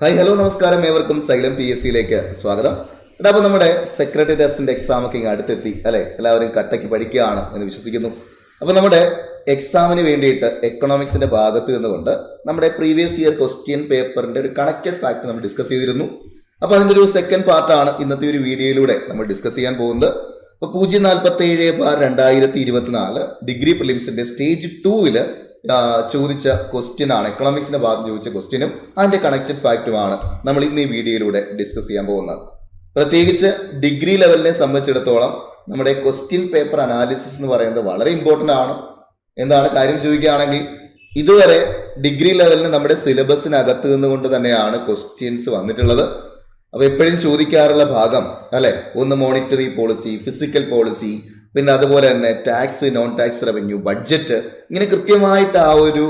Hi hello നമസ്കാരം, ഏവർക്കും xylem PSCയിലേക്ക് സ്വാഗതം. അപ്പോൾ നമ്മുടെ സെക്രട്ടറി ടെസ്റ്റിന്റെ എക്സാം ഒക്കെ അടുത്തെത്തി അല്ലെ? എല്ലാവരും കട്ടയ്ക്ക് പഠിക്കുകയാണ് എന്ന് വിശ്വസിക്കുന്നു. അപ്പോൾ നമ്മുടെ എക്സാമിന് വേണ്ടിയിട്ട് എക്കണോമിക്സിന്റെ ഭാഗത്ത് നിന്നുകൊണ്ട് നമ്മുടെ പ്രീവിയസ് ഇയർ ക്വസ്റ്റ്യൻ പേപ്പറിന്റെ ഒരു കണക്റ്റഡ് ഫാക്ട് നമ്മൾ ഡിസ്കസ് ചെയ്തിരുന്നു. അപ്പോൾ അതിന്റെ ഒരു സെക്കൻഡ് പാർട്ടാണ് ഇന്നത്തെ ഒരു വീഡിയോയിലൂടെ നമ്മൾ ഡിസ്കസ് ചെയ്യാൻ പോകുന്നത്. അപ്പോൾ 047/2024 ഡിഗ്രി പ്രിലിംസിന്റെ സ്റ്റേജ് 2 ചോദിച്ച ക്വസ്റ്റ്യൻ ആണ്. എക്കണോമിക്സിന്റെ ഭാഗത്ത് ചോദിച്ച ക്വസ്റ്റ്യനും അതിന്റെ കണക്റ്റഡ് ഫാക്റ്റുമാണ് നമ്മൾ ഇന്ന് ഈ വീഡിയോയിലൂടെ ഡിസ്കസ് ചെയ്യാൻ പോകുന്നത്. പ്രത്യേകിച്ച് ഡിഗ്രി ലെവലിനെ സംബന്ധിച്ചിടത്തോളം നമ്മുടെ ക്വസ്റ്റ്യൻ പേപ്പർ അനാലിസിസ് എന്ന് പറയുന്നത് വളരെ ഇമ്പോർട്ടൻ്റ് ആണ്. എന്താണ് കാര്യം ചോദിക്കുകയാണെങ്കിൽ, ഇതുവരെ ഡിഗ്രി ലെവലിന് നമ്മുടെ സിലബസിനകത്ത് നിന്നുകൊണ്ട് തന്നെയാണ് ക്വസ്റ്റ്യൻസ് വന്നിട്ടുള്ളത്. അപ്പോൾ എപ്പോഴും ചോദിക്കാറുള്ള ഭാഗം അല്ലെ, ഒന്ന് മോണിറ്ററി പോളിസി, ഫിസിക്കൽ പോളിസി, പിന്നെ അതുപോലെ തന്നെ tax, non tax revenue, budget, ഇങ്ങനെ കൃത്യമായിട്ട് ആ ഒരു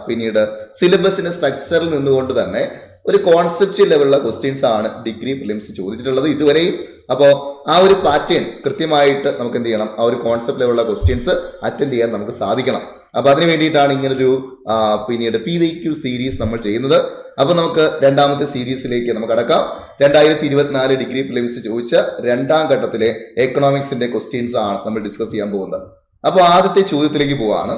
പിന്നീട് സിലബസിന്റെ സ്ട്രക്ചറിൽ നിന്നുകൊണ്ട് തന്നെ ഒരു കോൺസെപ്റ്റ് ലെവലുള്ള ക്വസ്റ്റ്യൻസ് ആണ് ഡിഗ്രി പ്രിലിംസ് ചോദിച്ചിട്ടുള്ളത് ഇതുവരെയും. അപ്പോൾ ആ ഒരു പാറ്റേൺ കൃത്യമായിട്ട് നമുക്ക് എന്ത് ചെയ്യണം, ആ ഒരു കോൺസെപ്റ്റ് ലെവലുള്ള ക്വസ്റ്റ്യൻസ് അറ്റൻഡ് ചെയ്യാൻ നമുക്ക് സാധിക്കണം. അപ്പൊ അതിന് വേണ്ടിയിട്ടാണ് ഇങ്ങനൊരു പിന്നീട് PYQ സീരീസ് നമ്മൾ ചെയ്യുന്നത്. അപ്പൊ നമുക്ക് രണ്ടാമത്തെ സീരീസിലേക്ക് നമുക്ക് കടക്കാം. 2024 ഡിഗ്രി പ്രിലിംസ് ചോദിച്ച രണ്ടാം ഘട്ടത്തിലെ എക്കണോമിക്സിന്റെ ക്വസ്റ്റ്യൻസ് ആണ് നമ്മൾ ഡിസ്കസ് ചെയ്യാൻ പോകുന്നത്. അപ്പോൾ ആദ്യത്തെ ചോദ്യത്തിലേക്ക് പോവാണ്.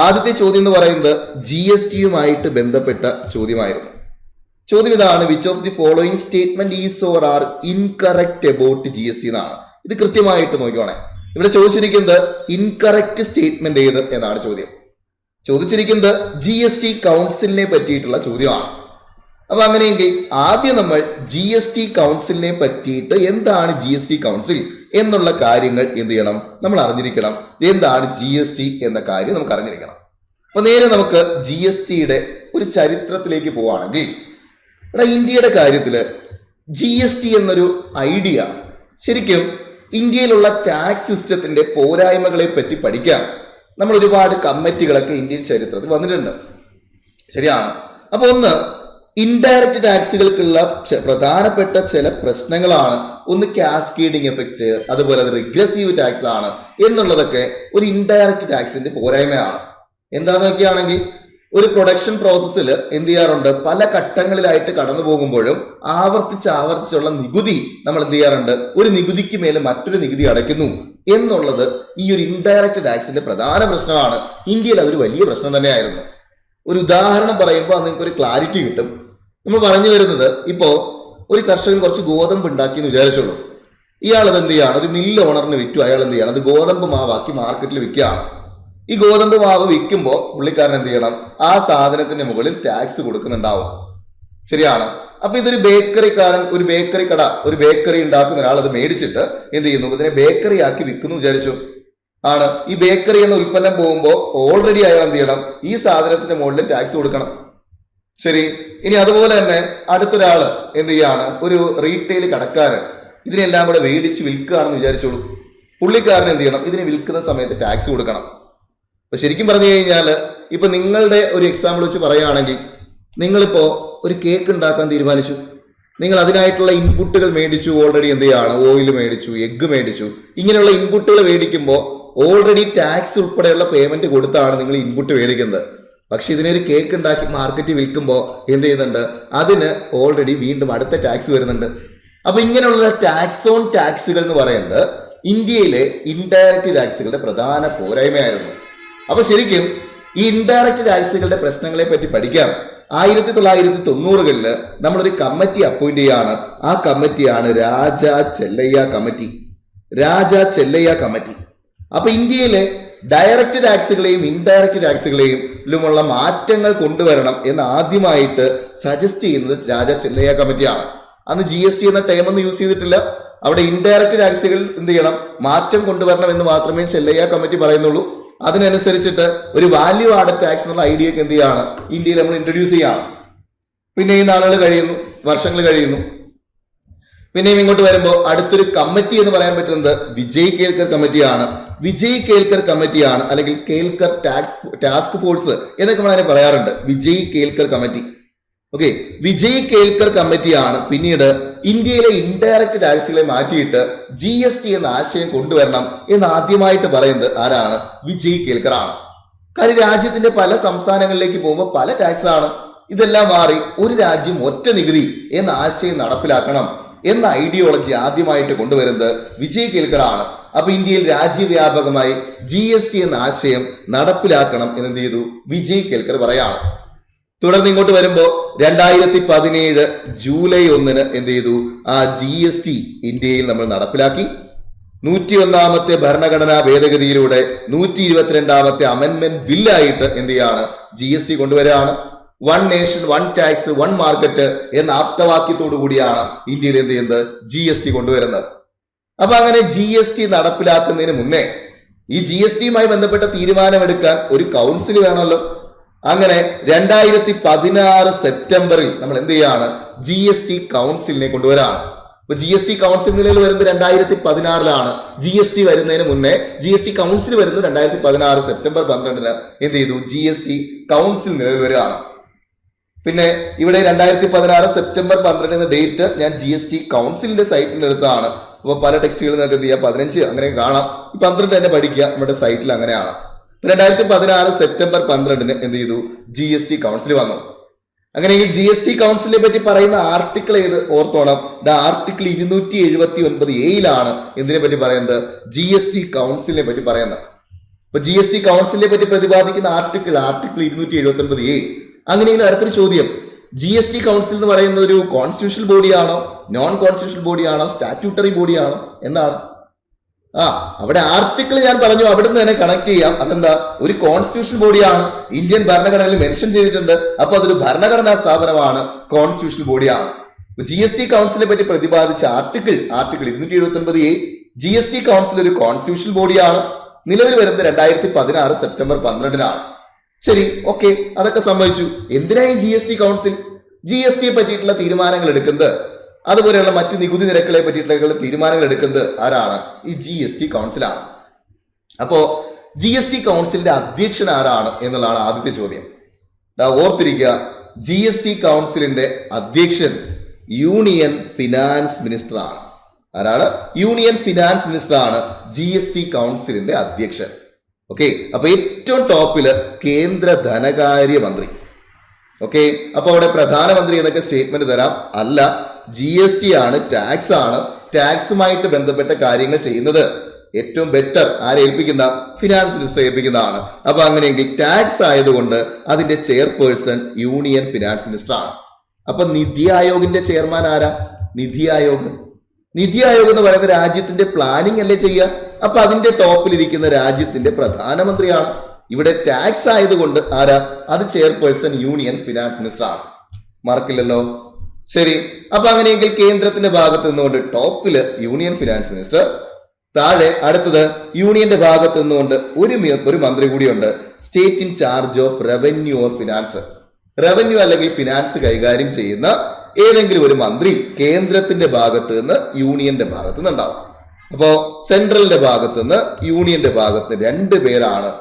ആദ്യത്തെ ചോദ്യം എന്ന് പറയുന്നത് GSTയുമായിട്ട് ബന്ധപ്പെട്ട ചോദ്യമായിരുന്നു. ചോദ്യം ഇതാണ്: which of the following statement is or are incorrect about GST എന്നാണ്. ഇത് കൃത്യമായിട്ട് നോക്കിക്കോണേ. ഇവിടെ ചോദിച്ചിരിക്കുന്നത് ഇൻകറക്റ്റ് സ്റ്റേറ്റ്മെന്റ് ഏത് എന്നാണ് ചോദ്യം. ചോദിച്ചിരിക്കുന്നത് GST കൗൺസിലിനെ പറ്റിയിട്ടുള്ള ചോദ്യമാണ്. അപ്പൊ അങ്ങനെയെങ്കിൽ ആദ്യം നമ്മൾ GST കൗൺസിലിനെ പറ്റിയിട്ട് എന്താണ് GST കൗൺസിൽ എന്നുള്ള കാര്യങ്ങൾ എന്ത് ചെയ്യണം, നമ്മൾ അറിഞ്ഞിരിക്കണം. എന്താണ് GST എന്ന കാര്യം നമുക്ക് അറിഞ്ഞിരിക്കണം. അപ്പൊ നേരെ നമുക്ക് GSTയുടെ ഒരു ചരിത്രത്തിലേക്ക് പോവുകയാണെങ്കിൽ, ഇവിടെ ഇന്ത്യയുടെ കാര്യത്തിൽ GST എന്നൊരു ഐഡിയ ശരിക്കും ഇന്ത്യയിലുള്ള ടാക്സ് സിസ്റ്റത്തിന്റെ പോരായ്മകളെ പറ്റി പഠിക്കാൻ നമ്മൾ ഒരുപാട് കമ്മിറ്റികളൊക്കെ ഇന്ത്യൻ ചരിത്രത്തിൽ വന്നിട്ടുണ്ട്. ശരിയാണ്. അപ്പൊ ഒന്ന്, ഇൻഡയറക്റ്റ് ടാക്സുകൾക്കുള്ള പ്രധാനപ്പെട്ട ചില പ്രശ്നങ്ങളാണ്. ഒന്ന് കാസ്കേഡിംഗ് എഫക്റ്റ്, അതുപോലെ അത് റിഗ്രസീവ് ടാക്സ് ആണ് എന്നുള്ളതൊക്കെ ഒരു ഇൻഡയറക്റ്റ് ടാക്സിന്റെ പോരായ്മയാണ്. എന്താന്ന് നോക്കിയാണെങ്കിൽ, ഒരു പ്രൊഡക്ഷൻ പ്രോസസ്സിൽ എന്ത് ചെയ്യാറുണ്ട്, പല ഘട്ടങ്ങളിലായിട്ട് കടന്നു പോകുമ്പോഴും ആവർത്തിച്ചുള്ള നികുതി നമ്മൾ എന്ത് ചെയ്യാറുണ്ട്, ഒരു നികുതിക്ക് മേലെ മറ്റൊരു നികുതി അടയ്ക്കുന്നു എന്നുള്ളത് ഈ ഒരു ഇൻഡയറക്റ്റ് ടാക്സിന്റെ പ്രധാന പ്രശ്നമാണ്. ഇന്ത്യയിൽ അതൊരു വലിയ പ്രശ്നം തന്നെയായിരുന്നു. ഒരു ഉദാഹരണം പറയുമ്പോൾ നിങ്ങൾക്ക് ഒരു ക്ലാരിറ്റി കിട്ടും. നമ്മൾ പറഞ്ഞു വരുന്നത്, ഇപ്പോ ഒരു കർഷകൻ കുറച്ച് ഗോതമ്പ് ഉണ്ടാക്കി എന്ന് വിചാരിച്ചോളൂ. ഇയാൾ അത് എന്ത് ചെയ്യാണ്, ഒരു മില്ല് ഓണറിന് വിറ്റു. അയാൾ എന്ത് ചെയ്യണം, അത് ഗോതമ്പ് മാവാക്കി മാർക്കറ്റിൽ വിൽക്കുകയാണ്. ഈ ഗോതമ്പ് മാവ് വിൽക്കുമ്പോൾ പുള്ളിക്കാരൻ എന്ത് ചെയ്യണം, ആ സാധനത്തിന്റെ മുകളിൽ ടാക്സ് കൊടുക്കുന്നുണ്ടാവും. ശരിയാണ്. അപ്പൊ ഇതൊരു ബേക്കറിക്കാരൻ, ഒരു ബേക്കറി കട, ഒരു ബേക്കറി ഉണ്ടാക്കുന്ന ഒരാൾ അത് മേടിച്ചിട്ട് എന്ത് ചെയ്യുന്നു, ഇതിനെ ബേക്കറി ആക്കി വിൽക്കുന്നു വിചാരിച്ചു. ആണ്. ഈ ബേക്കറി എന്ന ഉൽപ്പന്നം പോകുമ്പോൾ ഓൾറെഡി അയാൾ എന്ത് ചെയ്യണം, ഈ സാധനത്തിന്റെ മുകളിൽ ടാക്സ് കൊടുക്കണം. ശരി. ഇനി അതുപോലെ തന്നെ അടുത്തൊരാള് എന്ത് ചെയ്യാണ്, ഒരു റീറ്റെയിൽ കടക്കാരൻ ഇതിനെല്ലാം കൂടെ മേടിച്ച് വിൽക്കുകയാണെന്ന് വിചാരിച്ചോളൂ. പുള്ളിക്കാരൻ എന്ത് ചെയ്യണം, ഇതിനെ വിൽക്കുന്ന സമയത്ത് ടാക്സ് കൊടുക്കണം. അപ്പൊ ശരിക്കും പറഞ്ഞു കഴിഞ്ഞാൽ, ഇപ്പൊ നിങ്ങളുടെ ഒരു എക്സാമ്പിൾ വെച്ച് പറയുകയാണെങ്കിൽ, നിങ്ങളിപ്പോ ഒരു കേക്ക് ഉണ്ടാക്കാൻ തീരുമാനിച്ചു. നിങ്ങൾ അതിനായിട്ടുള്ള ഇൻപുട്ടുകൾ മേടിച്ചു. ഓൾറെഡി എന്ത് ചെയ്യാണ്, ഓയിൽ മേടിച്ചു, എഗ്ഗ് മേടിച്ചു. ഇങ്ങനെയുള്ള ഇൻപുട്ടുകൾ മേടിക്കുമ്പോൾ ഓൾറെഡി ടാക്സ് ഉൾപ്പെടെയുള്ള പേയ്മെന്റ് കൊടുത്താണ് നിങ്ങൾ ഇൻപുട്ട് മേടിക്കുന്നത്. പക്ഷെ ഇതിനൊരു കേക്ക് ഉണ്ടാക്കി മാർക്കറ്റിൽ വിൽക്കുമ്പോൾ എന്ത് ചെയ്യുന്നുണ്ട്, അതിന് ഓൾറെഡി വീണ്ടും അടുത്ത ടാക്സ് വരുന്നുണ്ട്. അപ്പൊ ഇങ്ങനെയുള്ള ടാക്സ് ഓൺ ടാക്സുകൾ എന്ന് പറയുന്നത് ഇന്ത്യയിലെ ഇൻഡയറക്റ്റ് ടാക്സുകളുടെ പ്രധാന പോരായ്മയായിരുന്നു. അപ്പൊ ശരിക്കും ഈ ഇൻഡയറക്റ്റ് ടാക്സുകളുടെ പ്രശ്നങ്ങളെ പറ്റി പഠിക്കാം. 1990കളിൽ നമ്മളൊരു കമ്മിറ്റി അപ്പോയിന്റ് ചെയ്യാണ്. ആ കമ്മിറ്റിയാണ് രാജാ ചെല്ലയ്യ കമ്മിറ്റി. രാജാ ചെല്ലയ്യ കമ്മിറ്റി. അപ്പൊ ഇന്ത്യയിലെ ഡയറക്റ്റ് ടാക്സുകളെയും ഇൻഡയറക്റ്റ് ടാക്സുകളെയും മാറ്റങ്ങൾ കൊണ്ടുവരണം എന്ന് ആദ്യമായിട്ട് സജസ്റ്റ് ചെയ്യുന്നത് രാജാ ചെല്ലയ്യ കമ്മിറ്റിയാണ്. അന്ന് GST എന്ന ടേം ഒന്നും യൂസ് ചെയ്തിട്ടില്ല. അവിടെ ഇൻഡയറക്റ്റ് ടാക്സുകൾ എന്ത് ചെയ്യണം, മാറ്റം കൊണ്ടുവരണം എന്ന് മാത്രമേ ചെല്ലയ്യ കമ്മിറ്റി പറയുന്നുള്ളൂ. അതിനനുസരിച്ചിട്ട് ഒരു വാല്യൂ ആഡഡ് ടാക്സ് എന്നുള്ള ഐഡിയക്ക് എന്ത് ചെയ്യാണ്, ഇന്ത്യയിൽ നമ്മൾ ഇൻട്രൊഡ്യൂസ് ചെയ്യാണ്. പിന്നെ ഈ നാളുകൾ കഴിയുന്നു, വർഷങ്ങൾ കഴിയുന്നു. പിന്നെയും ഇങ്ങോട്ട് വരുമ്പോൾ അടുത്തൊരു കമ്മിറ്റി എന്ന് പറയാൻ പറ്റുന്നത് വിജയ് കേൽക്കർ കമ്മിറ്റിയാണ്. വിജയ് കേൽക്കർ കമ്മിറ്റിയാണ്, അല്ലെങ്കിൽ കേൽക്കർ ടാസ്ക് ഫോഴ്സ് എന്നൊക്കെ നമ്മൾ അതിനെ പറയാറുണ്ട്. വിജയ് കേൽക്കർ കമ്മിറ്റി. ഓക്കെ, വിജയ് കേൽക്കർ കമ്മിറ്റിയാണ് പിന്നീട് ഇന്ത്യയിലെ ഇൻഡയറക്റ്റ് ടാക്സുകളെ മാറ്റിയിട്ട് GST എന്ന ആശയം കൊണ്ടുവരണം എന്ന് ആദ്യമായിട്ട് പറയുന്നത് ആരാണ്? വിജയ് കേൽക്കർ ആണ്. കാര്യം രാജ്യത്തിന്റെ പല സംസ്ഥാനങ്ങളിലേക്ക് പോകുമ്പോൾ പല ടാക്സ് ആണ്. ഇതെല്ലാം മാറി ഒരു രാജ്യം ഒറ്റ നികുതി എന്ന ആശയം നടപ്പിലാക്കണം എന്ന ഐഡിയോളജി ആദ്യമായിട്ട് കൊണ്ടുവരുന്നത് വിജയ് കേൽക്കറാണ്. അപ്പൊ ഇന്ത്യയിൽ രാജ്യവ്യാപകമായി GST എന്ന ആശയം നടപ്പിലാക്കണം എന്ന് ചെയ്തു വിജയ് കേൽക്കർ പറയാണ്. തുടർന്ന് ഇങ്ങോട്ട് വരുമ്പോ 2017 ജൂലൈ 1 എന്ത് ചെയ്തു ആ GST ഇന്ത്യയിൽ നമ്മൾ നടപ്പിലാക്കി. 101ാമത്തെ ഭരണഘടനാ ഭേദഗതിയിലൂടെ 122ാമത്തെ അമെന്റ്മെന്റ് ബില്ലായിട്ട് എന്ത് ചെയ്യാണ് GST കൊണ്ടുവരികയാണ്. 1 നേഷൻ 1 ടാക്സ് 1 മാർക്കറ്റ് എന്ന ആപ്തവാക്യത്തോടു കൂടിയാണ് ഇന്ത്യയിൽ എന്ത് ചെയ്യുന്നത് GST കൊണ്ടുവരുന്നത്. അപ്പൊ അങ്ങനെ GST നടപ്പിലാക്കുന്നതിന് മുന്നേ ഈ GSTയുമായി ബന്ധപ്പെട്ട തീരുമാനമെടുക്കാൻ ഒരു കൗൺസിൽ വേണമല്ലോ. അങ്ങനെ 2016 സെപ്റ്റംബറിൽ നമ്മൾ എന്ത് ചെയ്യാണ് GST കൗൺസിലിനെ കൊണ്ടുവരാണ്. അപ്പൊ GST കൗൺസിൽ നിലയിൽ വരുന്നത് 2016 GST വരുന്നതിന് മുന്നേ GST കൗൺസിൽ വരുന്നു 2016 സെപ്റ്റംബർ 12 എന്ത് ചെയ്തു GST കൗൺസിൽ നിലവിൽ വരികയാണ്. പിന്നെ ഇവിടെ 2016 സെപ്റ്റംബർ 12 എന്ന ഡേറ്റ് ഞാൻ GST കൗൺസിലിന്റെ സൈറ്റിൽ നിന്ന് എടുത്താണ്. അപ്പോൾ പല ടെക്സ്റ്റുകൾ നിങ്ങൾക്ക് എന്ത് ചെയ്യാം 15 അങ്ങനെ കാണാം. ഈ 12 തന്നെ പഠിക്കുക, നമ്മുടെ സൈറ്റിൽ അങ്ങനെയാണ്. 2016 സെപ്റ്റംബർ 12 എന്ത് ചെയ്തു GST കൗൺസിൽ വന്നു. അങ്ങനെയെങ്കിൽ GST കൗൺസിലിനെ പറ്റി പറയുന്ന ആർട്ടിക്കിൾ ഏത് ഓർത്തോണം. ആർട്ടിക്കിൾ 279A എന്തിനെ പറ്റി പറയുന്നത് GST കൗൺസിലിനെ പറ്റി പറയുന്നത്. അപ്പൊ GST കൗൺസിലിനെ പറ്റി പ്രതിപാദിക്കുന്ന ആർട്ടിക്കിൾ 279A. അങ്ങനെയെങ്കിൽ അടുത്തൊരു ചോദ്യം, GST കൗൺസിൽ എന്ന് പറയുന്ന ഒരു കോൺസ്റ്റിറ്റ്യൂഷണൽ ബോഡിയാണോ, നോൺ കോൺസ്റ്റിറ്റ്യൂഷണൽ ബോഡിയാണോ, സ്റ്റാറ്റ്യൂട്ടറി ബോഡിയാണോ എന്നാണ്. അവിടെ ആർട്ടിക്കിൾ ഞാൻ പറഞ്ഞു, അവിടുന്ന് തന്നെ കണക്ട് ചെയ്യാം. അതെന്താ, ഒരു കോൺസ്റ്റിറ്റ്യൂഷണൽ ബോഡിയാണ്, ഇന്ത്യൻ ഭരണഘടനയിൽ മെൻഷൻ ചെയ്തിട്ടുണ്ട്. അപ്പൊ അതൊരു ഭരണഘടനാ സ്ഥാപനമാണ്, കോൺസ്റ്റിറ്റ്യൂഷണൽ ബോഡിയാണ്. GST കൗൺസിലിനെ പറ്റി പ്രതിപാദിച്ച ആർട്ടിക്കിൾ 279A. GST കൗൺസിൽ ഒരു കോൺസ്റ്റിറ്റ്യൂഷണൽ ബോഡിയാണ്, നിലവിൽ വരുന്നത് 2016 സെപ്റ്റംബർ 12 ശരി, ഓക്കെ, അതൊക്കെ സമ്മതിച്ചു. എന്തിനായി GST കൗൺസിൽ? GSTയെ പറ്റിയിട്ടുള്ള തീരുമാനങ്ങൾ എടുക്കുന്നത്, അതുപോലെയുള്ള മറ്റ് നികുതി നിരക്കുകളെ പറ്റിയിട്ടുള്ള തീരുമാനങ്ങൾ എടുക്കുന്നത് ആരാണ്? ഈ GST കൗൺസിലാണ്. അപ്പോ GST കൗൺസിലിന്റെ അധ്യക്ഷൻ ആരാണ് എന്നുള്ളതാണ് ആദ്യത്തെ ചോദ്യം. ഓർത്തിരിക്കുക, GST കൗൺസിലിന്റെ അധ്യക്ഷൻ യൂണിയൻ ഫിനാൻസ് മിനിസ്റ്റർ ആണ്. ആരാണ്? യൂണിയൻ ഫിനാൻസ് മിനിസ്റ്റർ ആണ് GST കൗൺസിലിന്റെ അധ്യക്ഷൻ. ഓക്കെ, അപ്പൊ ഏറ്റവും ടോപ്പില് കേന്ദ്ര ധനകാര്യമന്ത്രി. ഓക്കെ, അപ്പൊ അവിടെ പ്രധാനമന്ത്രി എന്നൊക്കെ സ്റ്റേറ്റ്മെന്റ് തരാം. അല്ല, GST ആണ്, ടാക്സ് ആണ്. ടാക്സുമായിട്ട് ബന്ധപ്പെട്ട കാര്യങ്ങൾ ചെയ്യുന്നത് ഏറ്റവും ബെറ്റർ ആരെ ഏൽപ്പിക്കുന്ന? ഫിനാൻസ് മിനിസ്റ്റർ ഏൽപ്പിക്കുന്നതാണ്. അപ്പൊ അങ്ങനെയെങ്കിൽ ടാക്സ് ആയതുകൊണ്ട് അതിന്റെ ചെയർപേഴ്സൺ യൂണിയൻ ഫിനാൻസ് മിനിസ്റ്റർ ആണ്. അപ്പൊ നിതി ആയോഗിന്റെ ചെയർമാൻ ആരാ? നിതി ആയോഗ്. നിതി ആയോഗ് എന്ന് പറയുന്ന രാജ്യത്തിന്റെ പ്ലാനിങ് അല്ലേ ചെയ്യുക. അപ്പൊ അതിന്റെ ടോപ്പിലിരിക്കുന്ന രാജ്യത്തിന്റെ പ്രധാനമന്ത്രിയാണ്. ഇവിടെ ടാക്സ് ആയതുകൊണ്ട് ആരാ? അത് ചെയർപേഴ്സൺ യൂണിയൻ ഫിനാൻസ് മിനിസ്റ്റർ ആണ്. മറക്കില്ലല്ലോ. ശരി, അപ്പൊ അങ്ങനെയെങ്കിൽ കേന്ദ്രത്തിന്റെ ഭാഗത്ത് നിന്നുകൊണ്ട് ടോപ്പില് യൂണിയൻ ഫിനാൻസ് മിനിസ്റ്റർ, താഴെ അടുത്തത് യൂണിയന്റെ ഭാഗത്ത് നിന്നുകൊണ്ട് ഒരു മന്ത്രി കൂടിയുണ്ട്, state in charge of revenue or finance. Revenue അല്ലെങ്കിൽ ഫിനാൻസ് കൈകാര്യം ചെയ്യുന്ന ഏതെങ്കിലും ഒരു മന്ത്രി കേന്ദ്രത്തിന്റെ ഭാഗത്ത് നിന്ന് യൂണിയന്റെ ഭാഗത്ത് നിന്ന് ഉണ്ടാവും. അപ്പോ സെൻട്രലിന്റെ ഭാഗത്ത് നിന്ന് യൂണിയന്റെ ഭാഗത്ത് 2 പേരാണ്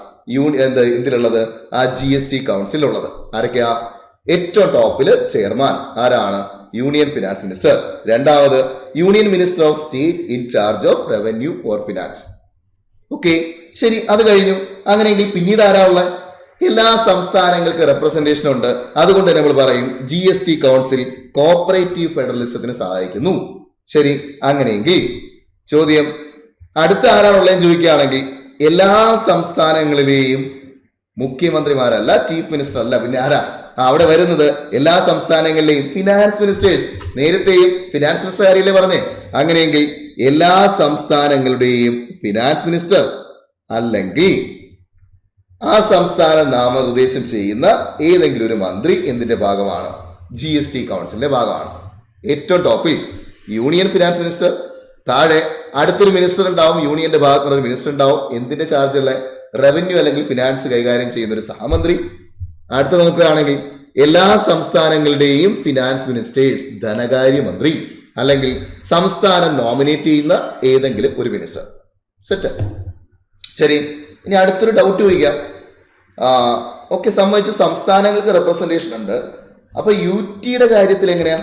എന്തിലുള്ളത്? ആ GST കൗൺസിലുള്ളത്. ആരൊക്കെയാ? ഏറ്റവും ടോപ്പില് ചെയർമാൻ ആരാണ്? Union finance minister. രണ്ടാമത് union minister of state in charge of revenue or finance. Okay, ശരി, അത് കഴിഞ്ഞു. അങ്ങനെയെങ്കിൽ പിന്നീട് ആരാ ഉള്ളത്? എല്ലാ സംസ്ഥാനങ്ങൾക്ക് റെപ്രസെന്റേഷൻ ഉണ്ട്. അതുകൊണ്ട് നമ്മൾ പറയും GST കൗൺസിൽ കോപ്പറേറ്റീവ് ഫെഡറലിസത്തിന് സഹായിക്കുന്നു. ശരി, അങ്ങനെയെങ്കിൽ ചോദ്യം അടുത്ത ആരാണുള്ളതെന്ന് ചോദിക്കുകയാണെങ്കിൽ എല്ലാ സംസ്ഥാനങ്ങളിലെയും മുഖ്യമന്ത്രിമാരല്ല, ചീഫ് മിനിസ്റ്റർ അല്ല, പിന്നെ ആരാ അവിടെ വരുന്നത്? എല്ലാ സംസ്ഥാനങ്ങളിലെയും ഫിനാൻസ് മിനിസ്റ്റേഴ്സ്. നേരത്തെയും ഫിനാൻസ് മിനിസ്റ്റർ കാര്യമല്ലേ പറഞ്ഞേ? അങ്ങനെയെങ്കിൽ എല്ലാ സംസ്ഥാനങ്ങളുടെയും ഫിനാൻസ് മിനിസ്റ്റർ അല്ലെങ്കിൽ ആ സംസ്ഥാനം നാമനിർദ്ദേശം ചെയ്യുന്ന ഏതെങ്കിലും ഒരു മന്ത്രി എന്തിന്റെ ഭാഗമാണ്? GST കൗൺസിലിന്റെ ഭാഗമാണ്. ഏറ്റവും ടോപ്പിൽ യൂണിയൻ ഫിനാൻസ് മിനിസ്റ്റർ, താഴെ അടുത്തൊരു മിനിസ്റ്റർ ഉണ്ടാവും, യൂണിയന്റെ ഭാഗത്തുള്ള ഒരു മിനിസ്റ്റർ ഉണ്ടാവും. എന്തിന്റെ ചാർജുള്ള? റവന്യൂ അല്ലെങ്കിൽ ഫിനാൻസ് കൈകാര്യം ചെയ്യുന്ന ഒരു സഹമന്ത്രി. അടുത്ത നോക്കുകയാണെങ്കിൽ എല്ലാ സംസ്ഥാനങ്ങളുടെയും ഫിനാൻസ് മിനിസ്റ്റേഴ്സ്, ധനകാര്യമന്ത്രി അല്ലെങ്കിൽ സംസ്ഥാനം നോമിനേറ്റ് ചെയ്യുന്ന ഏതെങ്കിലും ഒരു മിനിസ്റ്റർ. സെറ്റ്. ശരി, ഇനി അടുത്തൊരു ഡൗട്ട് ചോദിക്കാം. ഓക്കെ, സമ്മതിച്ചു, സംസ്ഥാനങ്ങൾക്ക് റെപ്രസെന്റേഷൻ ഉണ്ട്. അപ്പൊ UTയുടെ കാര്യത്തിൽ എങ്ങനെയാ?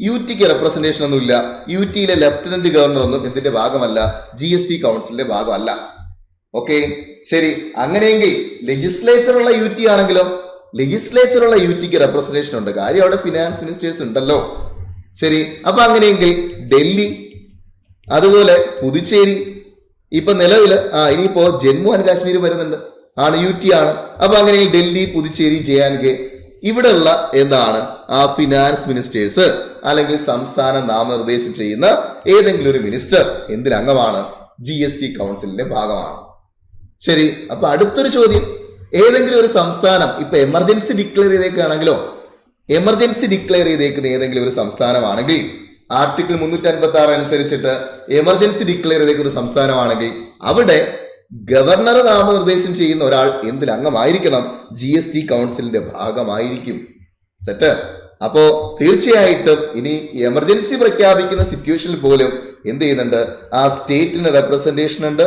UTക്ക് റെപ്രസെന്റേഷൻ ഒന്നുമില്ല. UTയിലെ ലഫ്റ്റനന്റ് ഗവർണർ ഒന്നും എന്തിന്റെ ഭാഗമല്ല? GST കൗൺസിലിന്റെ ഭാഗമല്ല. ഓക്കെ, ശരി, അങ്ങനെയെങ്കിൽ ലെജിസ്ലേച്ചർ ഉള്ള UT ആണെങ്കിലോ? ലെജിസ്ലേച്ചറുള്ള യുടിക്ക് റെപ്രസെന്റേഷൻ ഉണ്ട്. കാര്യം അവിടെ ഫിനാൻസ് മിനിസ്റ്റേഴ്സ് ഉണ്ടല്ലോ. ശരി, അപ്പൊ അങ്ങനെയെങ്കിൽ ഡൽഹി, അതുപോലെ പുതുച്ചേരി, ഇപ്പൊ നിലവില് ഇനിയിപ്പോ ജമ്മു ആൻഡ് കാശ്മീർ വരുന്നുണ്ട്, ആണ് UT ആണ്. അപ്പൊ അങ്ങനെ ഡൽഹി, പുതുച്ചേരി, JNK ഇവിടെയുള്ള എന്താണ് ആ ഫിനാൻസ് മിനിസ്റ്റേഴ്സ് അല്ലെങ്കിൽ സംസ്ഥാന നാമനിർദ്ദേശം ചെയ്യുന്ന ഏതെങ്കിലും ഒരു മിനിസ്റ്റർ എന്തിൽ അംഗമാണ്? GST കൗൺസിലിന്റെ ഭാഗമാണ്. ശരി, അപ്പൊ അടുത്തൊരു ചോദ്യം, ഏതെങ്കിലും ഒരു സംസ്ഥാനം ഇപ്പൊ എമർജൻസി ഡിക്ലെയർ ചെയ്തേക്കാണെങ്കിലോ, എമർജൻസി ഡിക്ലെയർ ചെയ്തേക്കുന്ന ഏതെങ്കിലും ഒരു സംസ്ഥാനമാണെങ്കിൽ ആർട്ടിക്കിൾ 356 അനുസരിച്ചിട്ട് എമർജൻസി ഡിക്ലെയർ ചെയ്തേക്കുന്ന ഒരു സംസ്ഥാനമാണെങ്കിൽ അവിടെ ഗവർണർ നാമനിർദ്ദേശം ചെയ്യുന്ന ഒരാൾ എന്തിൽ അംഗമായിരിക്കണം? GST കൗൺസിലിന്റെ ഭാഗമായിരിക്കും. സെറ്റ്. അപ്പോ തീർച്ചയായിട്ടും ഇനി എമർജൻസി പ്രഖ്യാപിക്കുന്ന സിറ്റുവേഷനിൽ പോലും എന്ത് ചെയ്യുന്നുണ്ട്? ആ സ്റ്റേറ്റിന് റെപ്രസെന്റേഷൻ ഉണ്ട്.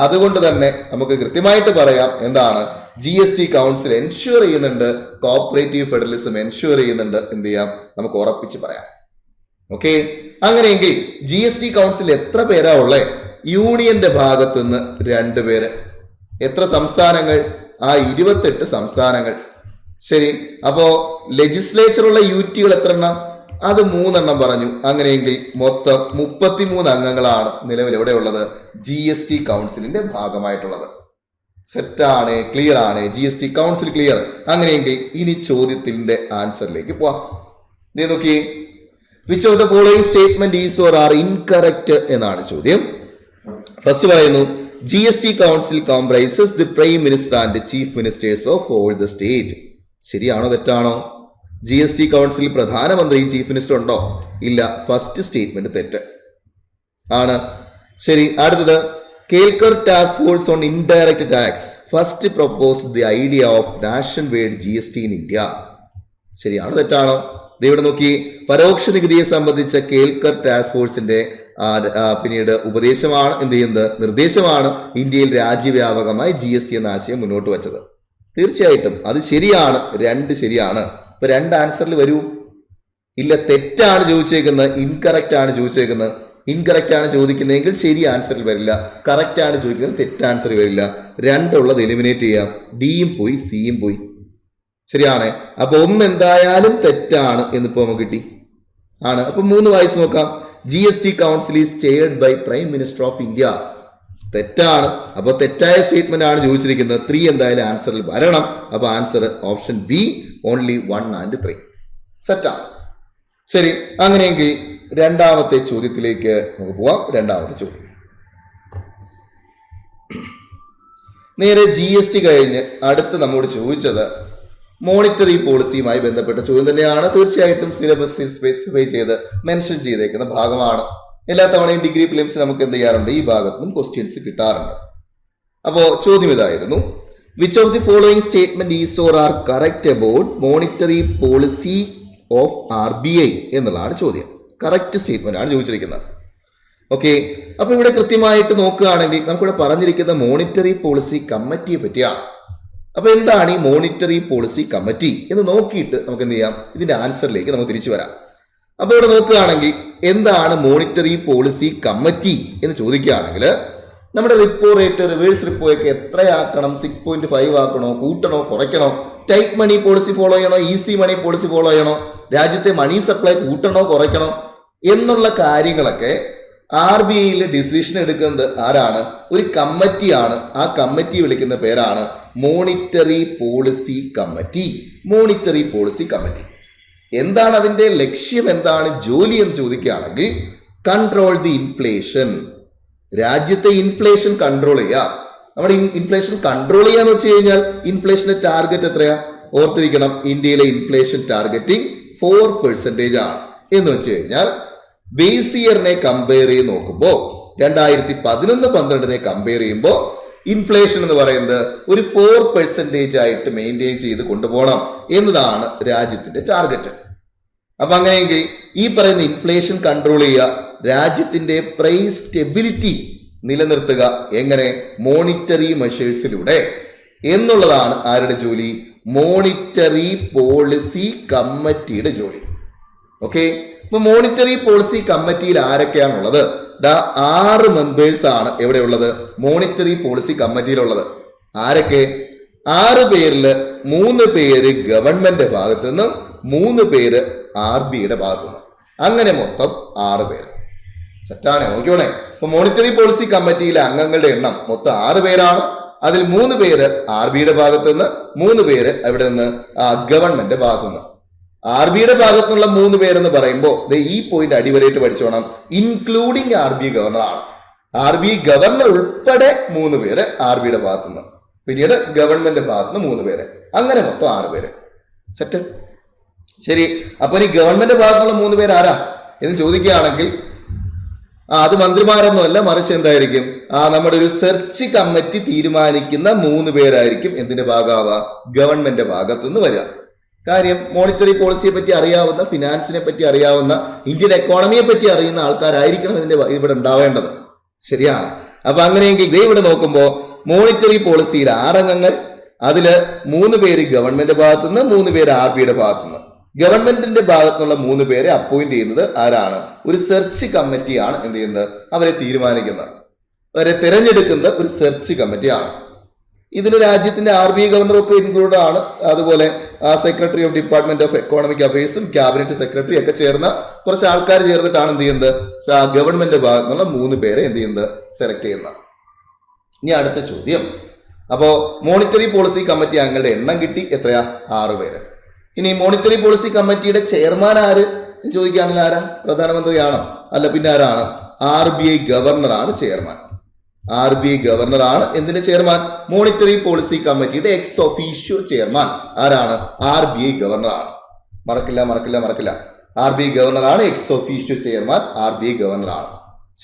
അതുകൊണ്ട് തന്നെ നമുക്ക് കൃത്യമായിട്ട് പറയാം എന്താണ് GST കൗൺസിൽ എൻഷുർ ചെയ്യുന്നുണ്ട്, കോഓപ്പറേറ്റീവ് ഫെഡറലിസം എൻഷുർ ചെയ്യുന്നുണ്ട്. എന്ത് ചെയ്യാം? നമുക്ക് ഉറപ്പിച്ച് പറയാം. ഓക്കെ, അങ്ങനെയെങ്കിൽ GST കൗൺസിൽ എത്ര പേരാ ഉള്ളത്? യൂണിയന്റെ ഭാഗത്തു നിന്ന് 2 പേര്. എത്ര സംസ്ഥാനങ്ങൾ? 28 സംസ്ഥാനങ്ങൾ. ശരി, അപ്പോ ലെജിസ്ലേച്ചറുള്ള UTകൾ എത്ര എണ്ണം? അത് 3 എണ്ണം പറഞ്ഞു. അങ്ങനെയെങ്കിൽ മൊത്തം 33 അംഗങ്ങളാണ് നിലവിൽ എവിടെ ഉള്ളത്? GST കൗൺസിലിന്റെ ഭാഗമായിട്ടുള്ളത്. സെറ്റാണ്, ക്ലിയർ ആണ്. GST council clear. അങ്ങനെയെങ്കിൽ ഇനി ചോദ്യത്തിന്റെ ആൻസറിലേക്ക് പോവാം. ഇത് നോക്കി, which of the following statement is or are incorrect എന്നാണ് ചോദ്യം. ഫസ്റ്റ് പറയുന്നു, GST council comprises the prime minister and chief ministers of all the state. ശരിയാണോ തെറ്റാണോ? GST കൗൺസിൽ പ്രധാനമന്ത്രിയും ചീഫ് മിനിസ്റ്റർ ഉണ്ടോ? ഇല്ല. ഫസ്റ്റ് സ്റ്റേറ്റ്മെന്റ് തെറ്റ് ആണ്. ശരി, അടുത്തത്, Kelkar task force on indirect tax first proposed the idea of nation wide GST in India. ശരിയാണോ തെറ്റാണോ? ഇവിടെ നോക്കി, പരോക്ഷ നികുതിയെ സംബന്ധിച്ച കേൽക്കർ ടാസ്ക് ഫോഴ്സിന്റെ പിന്നീട് ഉപദേശമാണ് എന്ത് ചെയ്യുന്നത്? നിർദ്ദേശമാണ് ഇന്ത്യയിൽ രാജ്യവ്യാപകമായി GST എന്ന ആശയം മുന്നോട്ട് വെച്ചത്. തീർച്ചയായിട്ടും അത് ശരിയാണ്. 2 ശരിയാണ്. ഇപ്പൊ 2 ആൻസറിൽ വരൂ. ഇല്ല, തെറ്റാണ് ചോദിച്ചേക്കുന്നത്, ഇൻകറക്റ്റ് ആണ് ചോദിച്ചേക്കുന്നത്. ഇൻകറക്റ്റ് ആണ് ചോദിക്കുന്നതെങ്കിൽ ശരി ആൻസറിൽ വരില്ല, കറക്റ്റ് ആണ് ചോദിക്കുന്നത് തെറ്റ് ആൻസറിൽ വരില്ല. 2 ഉള്ളത് എലിമിനേറ്റ് ചെയ്യാം. ഡിയും പോയി, സിയും പോയി. ശരിയാണ്. അപ്പൊ 1 എന്തായാലും തെറ്റാണ് എന്നിപ്പോ നമുക്ക് കിട്ടി ആണ്. അപ്പൊ 3 വായിച്ചു നോക്കാം. GST council is chaired by prime minister of India. തെറ്റാണ്. അപ്പൊ തെറ്റായ സ്റ്റേറ്റ്മെന്റ് ആണ് ചോദിച്ചിരിക്കുന്നത്. 3 എന്തായാലും ആൻസറിൽ വരണം. അപ്പൊ answer option B, only 1 and 3. സെറ്റാണ്. ശരി, അങ്ങനെയെങ്കിൽ രണ്ടാമത്തെ ചോദ്യത്തിലേക്ക് നമുക്ക് പോവാം. രണ്ടാമത്തെ ചോദ്യം നേരെ GST കഴിഞ്ഞ് അടുത്ത് നമ്മോട് ചോദിച്ചത് മോണിറ്ററി പോളിസിയുമായി ബന്ധപ്പെട്ട ചോദ്യം തന്നെയാണ്. തീർച്ചയായിട്ടും സിലബസിൽ സ്പെസിഫൈ ചെയ്ത് മെൻഷൻ ചെയ്തേക്കുന്ന ഭാഗമാണ്. എല്ലാ തവണയും ഡിഗ്രി പ്രിലിംസ് നമുക്ക് എന്ത് ചെയ്യാറുണ്ട്? ഈ ഭാഗത്തും ക്വസ്റ്റ്യൻസ് കിട്ടാറുണ്ട്. അപ്പോ ചോദ്യം ഇതായിരുന്നു, which of the following statement is or are correct about monetary policy of RBI എന്നുള്ളതാണ് ചോദ്യം. കറക്റ്റ് സ്റ്റേറ്റ്മെന്റ് ആണ് ചോദിച്ചിരിക്കുന്നത്. ഓക്കെ, അപ്പൊ ഇവിടെ കൃത്യമായിട്ട് നോക്കുകയാണെങ്കിൽ നമുക്കിവിടെ പറഞ്ഞിരിക്കുന്ന മോണിറ്ററി പോളിസി കമ്മിറ്റിയെ പറ്റിയാണ്. അപ്പൊ എന്താണ് ഈ മോണിറ്ററി പോളിസി കമ്മിറ്റി എന്ന് നോക്കിയിട്ട് നമുക്ക് എന്ത് ചെയ്യാം? ഇതിന്റെ ആൻസറിലേക്ക് നമുക്ക് തിരിച്ചു വരാം. അപ്പൊ ഇവിടെ നോക്കുകയാണെങ്കിൽ എന്താണ് മോണിറ്ററി പോളിസി കമ്മിറ്റി എന്ന് ചോദിക്കുകയാണെങ്കിൽ നമ്മുടെ റിപ്പോ റേറ്റ്, റിവേഴ്സ് റിപ്പോ ഒക്കെ എത്രയാക്കണം? 6.5 ആക്കണോ, കൂട്ടണോ, കുറയ്ക്കണോ? ടൈറ്റ് മണി പോളിസി ഫോളോ ചെയ്യണോ, ഈസി മണി പോളിസി ഫോളോ ചെയ്യണോ, രാജ്യത്തെ മണി സപ്ലൈ കൂട്ടണോ, കുറയ്ക്കണോ എന്നുള്ള കാര്യങ്ങളൊക്കെ RBIയിൽ ഡിസിഷൻ എടുക്കുന്നത് ആരാണ്? ഒരു കമ്മിറ്റിയാണ്. ആ കമ്മിറ്റി വിളിക്കുന്ന പേരാണ് monetary policy committee. Monetary policy committee എന്താണ് അതിന്റെ ലക്ഷ്യം, എന്താണ് ജോലി എന്ന് ചോദിക്കുകയാണെങ്കിൽ കൺട്രോൾ ദി ഇൻഫ്ലേഷൻ. രാജ്യത്തെ ഇൻഫ്ലേഷൻ കൺട്രോൾ ചെയ്യുക. നമ്മുടെ ഇൻഫ്ലേഷൻ കൺട്രോൾ ചെയ്യാന്ന് വെച്ച് കഴിഞ്ഞാൽ ഇൻഫ്ലേഷന്റെ ടാർഗറ്റ് എത്രയാ? ഓർത്തിരിക്കണം, ഇന്ത്യയിലെ ഇൻഫ്ലേഷൻ ടാർഗറ്റിംഗ് 4% ആണ്. എന്ന് വെച്ച് കഴിഞ്ഞാൽ ബേസ് ഇയറിനെ കമ്പയർ ചെയ്ത് നോക്കുമ്പോൾ 2011-12 കമ്പയർ ചെയ്യുമ്പോൾ ഇൻഫ്ലേഷൻ എന്ന് പറയുന്നത് ഒരു 4% ആയിട്ട് മെയിൻറ്റെയിൻ ചെയ്ത് കൊണ്ടുപോകണം എന്നതാണ് രാജ്യത്തിന്റെ ടാർഗറ്റ്. അപ്പൊ അങ്ങനെയെങ്കിൽ ഈ പറയുന്ന ഇൻഫ്ലേഷൻ കൺട്രോൾ ചെയ്യുക, രാജ്യത്തിന്റെ പ്രൈസ് സ്റ്റെബിലിറ്റി നിലനിർത്തുക എങ്ങനെ? മോണിറ്ററി മെഷേഴ്സിലൂടെ എന്നുള്ളതാണ് ആരുടെ ജോലി? മോണിറ്ററി പോളിസി കമ്മിറ്റിയുടെ ജോലി. ഓക്കെ, അപ്പൊ മോണിറ്ററി പോളിസി കമ്മിറ്റിയിൽ ആരൊക്കെയാണുള്ളത്? 6 മെമ്പേഴ്സ് ആണ് എവിടെയുള്ളത്? Monetary policy കമ്മിറ്റിയിലുള്ളത്. ആരൊക്കെ? 6 പേരിൽ 3 പേര് ഗവൺമെന്റ് ഭാഗത്തു നിന്നും 3 പേര് RBIയുടെ ഭാഗത്തു നിന്നും, അങ്ങനെ മൊത്തം 6 പേര്. സെറ്റാണ്, നോക്കിയോണേ. ഇപ്പൊ മോണിറ്ററി പോളിസി കമ്മിറ്റിയിലെ അംഗങ്ങളുടെ എണ്ണം മൊത്തം 6 പേരാണ്. അതിൽ 3 പേര് RBIയുടെ ഭാഗത്തു നിന്ന്, 3 പേര് എവിടെ നിന്ന്, ഗവൺമെന്റ് ഭാഗത്തു നിന്ന്. RBIയുടെ ഭാഗത്തുനിന്നുള്ള 3 പേരെന്ന് പറയുമ്പോൾ ഈ പോയിന്റ് അടിവരയിട്ട് പഠിച്ചോണം, ഇൻക്ലൂഡിങ് RBI ഗവർണറാണ്. RBI ഗവർണർ ഉൾപ്പെടെ 3 പേര് RBIയുടെ ഭാഗത്തുനിന്ന്, പിന്നീട് ഗവൺമെന്റ് ഭാഗത്തുനിന്ന് 3 പേര്, അങ്ങനെ മൊത്തം 6 പേര്. സെറ്റ്. ശരി, അപ്പൊ ഇനി ഗവൺമെന്റ് ഭാഗത്തുള്ള 3 പേര് ആരാ എന്ന് ചോദിക്കുകയാണെങ്കിൽ അത് മന്ത്രിമാരൊന്നുമല്ല, മറിച്ച് എന്തായിരിക്കും, നമ്മുടെ ഒരു സെർച്ച് കമ്മിറ്റി തീരുമാനിക്കുന്ന 3 പേരായിരിക്കും എന്തിന്റെ ഭാഗമാവുക, ഗവൺമെന്റ് ഭാഗത്തുനിന്ന് വരിക. കാര്യം മോണിറ്ററി പോളിസിയെ പറ്റി അറിയാവുന്ന, ഫിനാൻസിനെ പറ്റി അറിയാവുന്ന, ഇന്ത്യൻ എക്കോണമിയെ പറ്റി അറിയുന്ന ആൾക്കാരായിരിക്കണം ഇതിന്റെ ഇവിടെ ഉണ്ടാവേണ്ടത്. ശരിയാണ്. അപ്പൊ അങ്ങനെയെങ്കിൽ ഇതേ ഇവിടെ നോക്കുമ്പോൾ മോണിറ്ററി പോളിസിയിൽ 6 അംഗങ്ങൾ, അതില് 3 പേര് ഗവൺമെന്റ് ഭാഗത്തുനിന്ന്, 3 പേര് RBIയുടെ ഭാഗത്തുനിന്ന്. ഗവൺമെന്റിന്റെ ഭാഗത്തുനിന്നുള്ള 3 പേരെ അപ്പോയിന്റ് ചെയ്യുന്നത് ആരാണ്, ഒരു സെർച്ച് കമ്മിറ്റിയാണ് എന്ത് ചെയ്യുന്നത്, അവരെ തീരുമാനിക്കുന്നത്, അവരെ തിരഞ്ഞെടുക്കുന്ന ഒരു സെർച്ച് കമ്മിറ്റിയാണ്. ഇതിൽ രാജ്യത്തിന്റെ RBI ഗവർണറൊക്കെ ഇൻക്ലൂഡ് ആണ്. അതുപോലെ secretary of department of economic അഫയേഴ്സും ക്യാബിനറ്റ് സെക്രട്ടറി ഒക്കെ ചേർന്ന കുറച്ച് ആൾക്കാർ ചേർന്നിട്ടാണ് എന്ത് ചെയ്യുന്നത്, ഗവൺമെന്റ് ഭാഗത്തുനിന്നുള്ള 3 പേരെ എന്ത് ചെയ്യുന്നത്, സെലക്ട് ചെയ്യുന്നത്. ഇനി അടുത്ത ചോദ്യം, അപ്പോ മോണിറ്ററി പോളിസി കമ്മിറ്റി അംഗങ്ങളുടെ എണ്ണം കിട്ടി, എത്രയാ, 6 പേര്. ഇനി മോണിറ്ററി പോളിസി കമ്മിറ്റിയുടെ ചെയർമാൻ ആര് ചോദിക്കുകയാണെങ്കിൽ ആരാ, പ്രധാനമന്ത്രിയാണോ, അല്ല, പിന്നെ ആരാണ്, RBI ഗവർണറാണ് ചെയർമാൻ. RBI ഗവർണറാണ് എന്തിന്റെ ചെയർമാൻ, മോണിറ്ററി പോളിസി കമ്മിറ്റിയുടെ എക്സ് ഒഫീഷ്യോ ചെയർമാൻ ആരാണ്, RBI ഗവർണറാണ്. മറക്കില്ല. RBI ഗവർണറാണ് എക്സ് ഒഫീഷ്യോ ചെയർമാൻ, RBI ഗവർണറാണ്.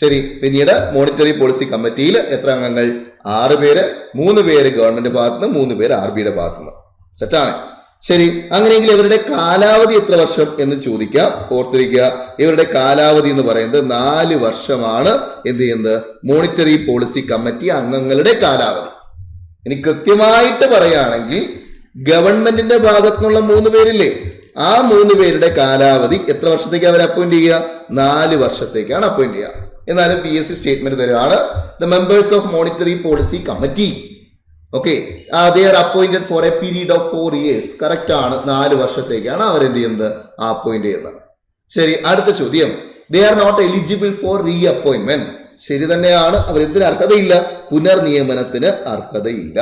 ശരി, പിന്നീട് മോണിറ്ററി പോളിസി കമ്മിറ്റിയിൽ എത്ര അംഗങ്ങൾ, 6 പേര്, 3 പേര് ഗവൺമെന്റ് ഭാഗത്തുനിന്ന്, 3 പേര് RBIയുടെ ഭാഗത്തുനിന്ന്. സെറ്റാണ്. ശരി, അങ്ങനെയെങ്കിൽ ഇവരുടെ കാലാവധി എത്ര വർഷം എന്ന് ചോദിക്കാം. ഓർത്തിരിക്കുക, ഇവരുടെ കാലാവധി എന്ന് പറയുന്നത് 4 വർഷമാണ് എന്ത് ചെയ്യുന്നത്, മോണിറ്ററി പോളിസി കമ്മിറ്റി അംഗങ്ങളുടെ കാലാവധി. ഇനി കൃത്യമായിട്ട് പറയുകയാണെങ്കിൽ ഗവൺമെന്റിന്റെ ഭാഗത്തുനിന്നുള്ള 3 പേരില്ലേ, ആ 3 പേരുടെ കാലാവധി എത്ര വർഷത്തേക്ക് അവർ അപ്പോയിന്റ് ചെയ്യുക, 4 വർഷത്തേക്കാണ് അപ്പോയിന്റ് ചെയ്യുക. എന്നാലും PSC സ്റ്റേറ്റ്മെന്റ് തരുവാണ്, the members of monetary policy committee, okay, they are appointed for a period of 4 years. Correct ആണ്, 4 വർഷത്തേക്കാണ് അവർ എന്ത് ചെയ്യുന്നത്, അപ്പോയിന്റ് ചെയ്യുന്നത്. ശരി, അടുത്ത ചോദ്യം, they are not eligible for reappointment. ശരി തന്നെയാണ്, അവർ എന്തിന് അർഹതയില്ല, പുനർനിയമനത്തിന് അർഹതയില്ല.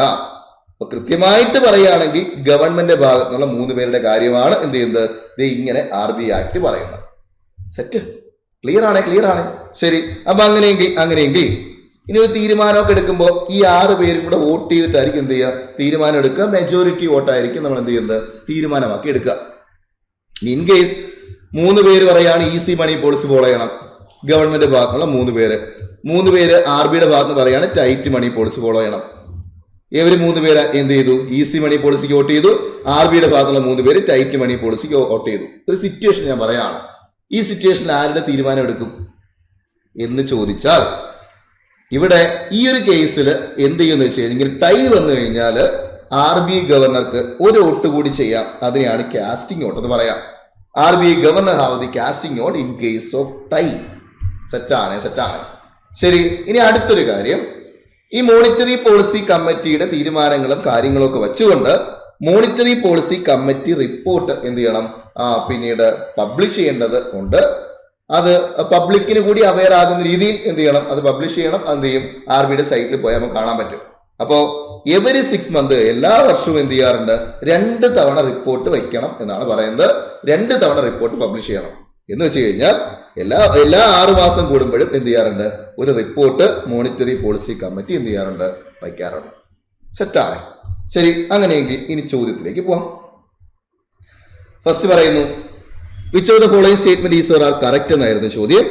അപ്പൊ കൃത്യമായിട്ട് പറയുകയാണെങ്കിൽ ഗവൺമെന്റ് ഭാഗത്തുനിന്നുള്ള 3 പേരുടെ കാര്യമാണ് എന്ത് ചെയ്യുന്നത്, ഇങ്ങനെ RBI ആക്ട് പറയുന്നത്. സെറ്റ്, ക്ലിയർ ആണ്. ശരി, അപ്പൊ അങ്ങനെയെങ്കിൽ ഇനി ഒരു തീരുമാനമൊക്കെ എടുക്കുമ്പോൾ ഈ 6 പേരും കൂടെ വോട്ട് ചെയ്തിട്ടായിരിക്കും എന്ത് ചെയ്യുക, തീരുമാനം എടുക്കുക. മെജോറിറ്റി വോട്ടായിരിക്കും നമ്മൾ എന്ത് ചെയ്യുന്നത്, തീരുമാനമാക്കി എടുക്കുക. ഇൻ കേസ് 3 പേര് പറയാണ് ഈസി മണി പോളിസി ഫോളോ ചെയ്യണം, ഗവൺമെന്റ് ഭാഗത്തുള്ള 3 പേര്, 3 പേര് RBIയുടെ ഭാഗത്ത് പറയാണ് ടൈറ്റ് മണി പോളിസി ഫോളോ ചെയ്യണം. ഇവർ 3 പേര് എന്ത് ചെയ്തു, ഈസി മണി പോളിസിക്ക് വോട്ട് ചെയ്തു. RBIയുടെ ഭാഗത്തുള്ള 3 പേര് ടൈറ്റ് മണി പോളിസിക്ക് വോട്ട് ചെയ്തു. ഒരു സിറ്റുവേഷൻ ഞാൻ പറയാണ്, ഈ സിറ്റുവേഷനിൽ ആരുടെ തീരുമാനം എടുക്കും എന്ന് ചോദിച്ചാൽ, ഇവിടെ ഈ ഒരു കേസിൽ എന്ത് ചെയ്യുമെന്ന് വെച്ച് കഴിഞ്ഞാൽ ടൈ വന്നു കഴിഞ്ഞാൽ RBI ഗവർണർക്ക് ഒരു വോട്ട് കൂടി ചെയ്യാം, അതിനെയാണ് കാസ്റ്റിംഗ് വോട്ട് എന്ന് പറയാം. RBI governor have the casting vote in case of tie. സെറ്റാണ്. ശരി, ഇനി അടുത്തൊരു കാര്യം, ഈ മോണിറ്ററി പോളിസി കമ്മിറ്റിയുടെ തീരുമാനങ്ങളും കാര്യങ്ങളും ഒക്കെ വെച്ചുകൊണ്ട് മോണിറ്ററി പോളിസി കമ്മിറ്റി റിപ്പോർട്ട് എന്ത് ചെയ്യണം, പിന്നീട് പബ്ലിഷ് ചെയ്യേണ്ടത് ഉണ്ട്. അത് പബ്ലിക്കിന് കൂടി അവെയർ ആകുന്ന രീതിയിൽ എന്ത് ചെയ്യണം, അത് പബ്ലിഷ് ചെയ്യണം. എന്ത് ചെയ്യും, RBIയുടെ സൈറ്റിൽ പോയാൽ നമുക്ക് കാണാൻ പറ്റും. അപ്പോൾ എവരി 6 മന്ത്, എല്ലാ വർഷവും എന്ത് ചെയ്യാറുണ്ട്, 2 തവണ റിപ്പോർട്ട് വയ്ക്കണം എന്നാണ് പറയുന്നത്. 2 തവണ റിപ്പോർട്ട് പബ്ലിഷ് ചെയ്യണം എന്ന് വെച്ച് കഴിഞ്ഞാൽ എല്ലാ 6 മാസം കൂടുമ്പോഴും എന്ത് ചെയ്യാറുണ്ട്, ഒരു റിപ്പോർട്ട് മോണിറ്ററി പോളിസി കമ്മിറ്റി എന്ത് ചെയ്യാറുണ്ട്, വയ്ക്കാറുണ്ട്. സെറ്റാണ്. ശരി, അങ്ങനെയെങ്കിൽ ഇനി ചോദ്യത്തിലേക്ക് പോവാം. ഫസ്റ്റ് പറയുന്നു, which of the following statement is or are correct എന്നായിരുന്നു ചോദ്യം.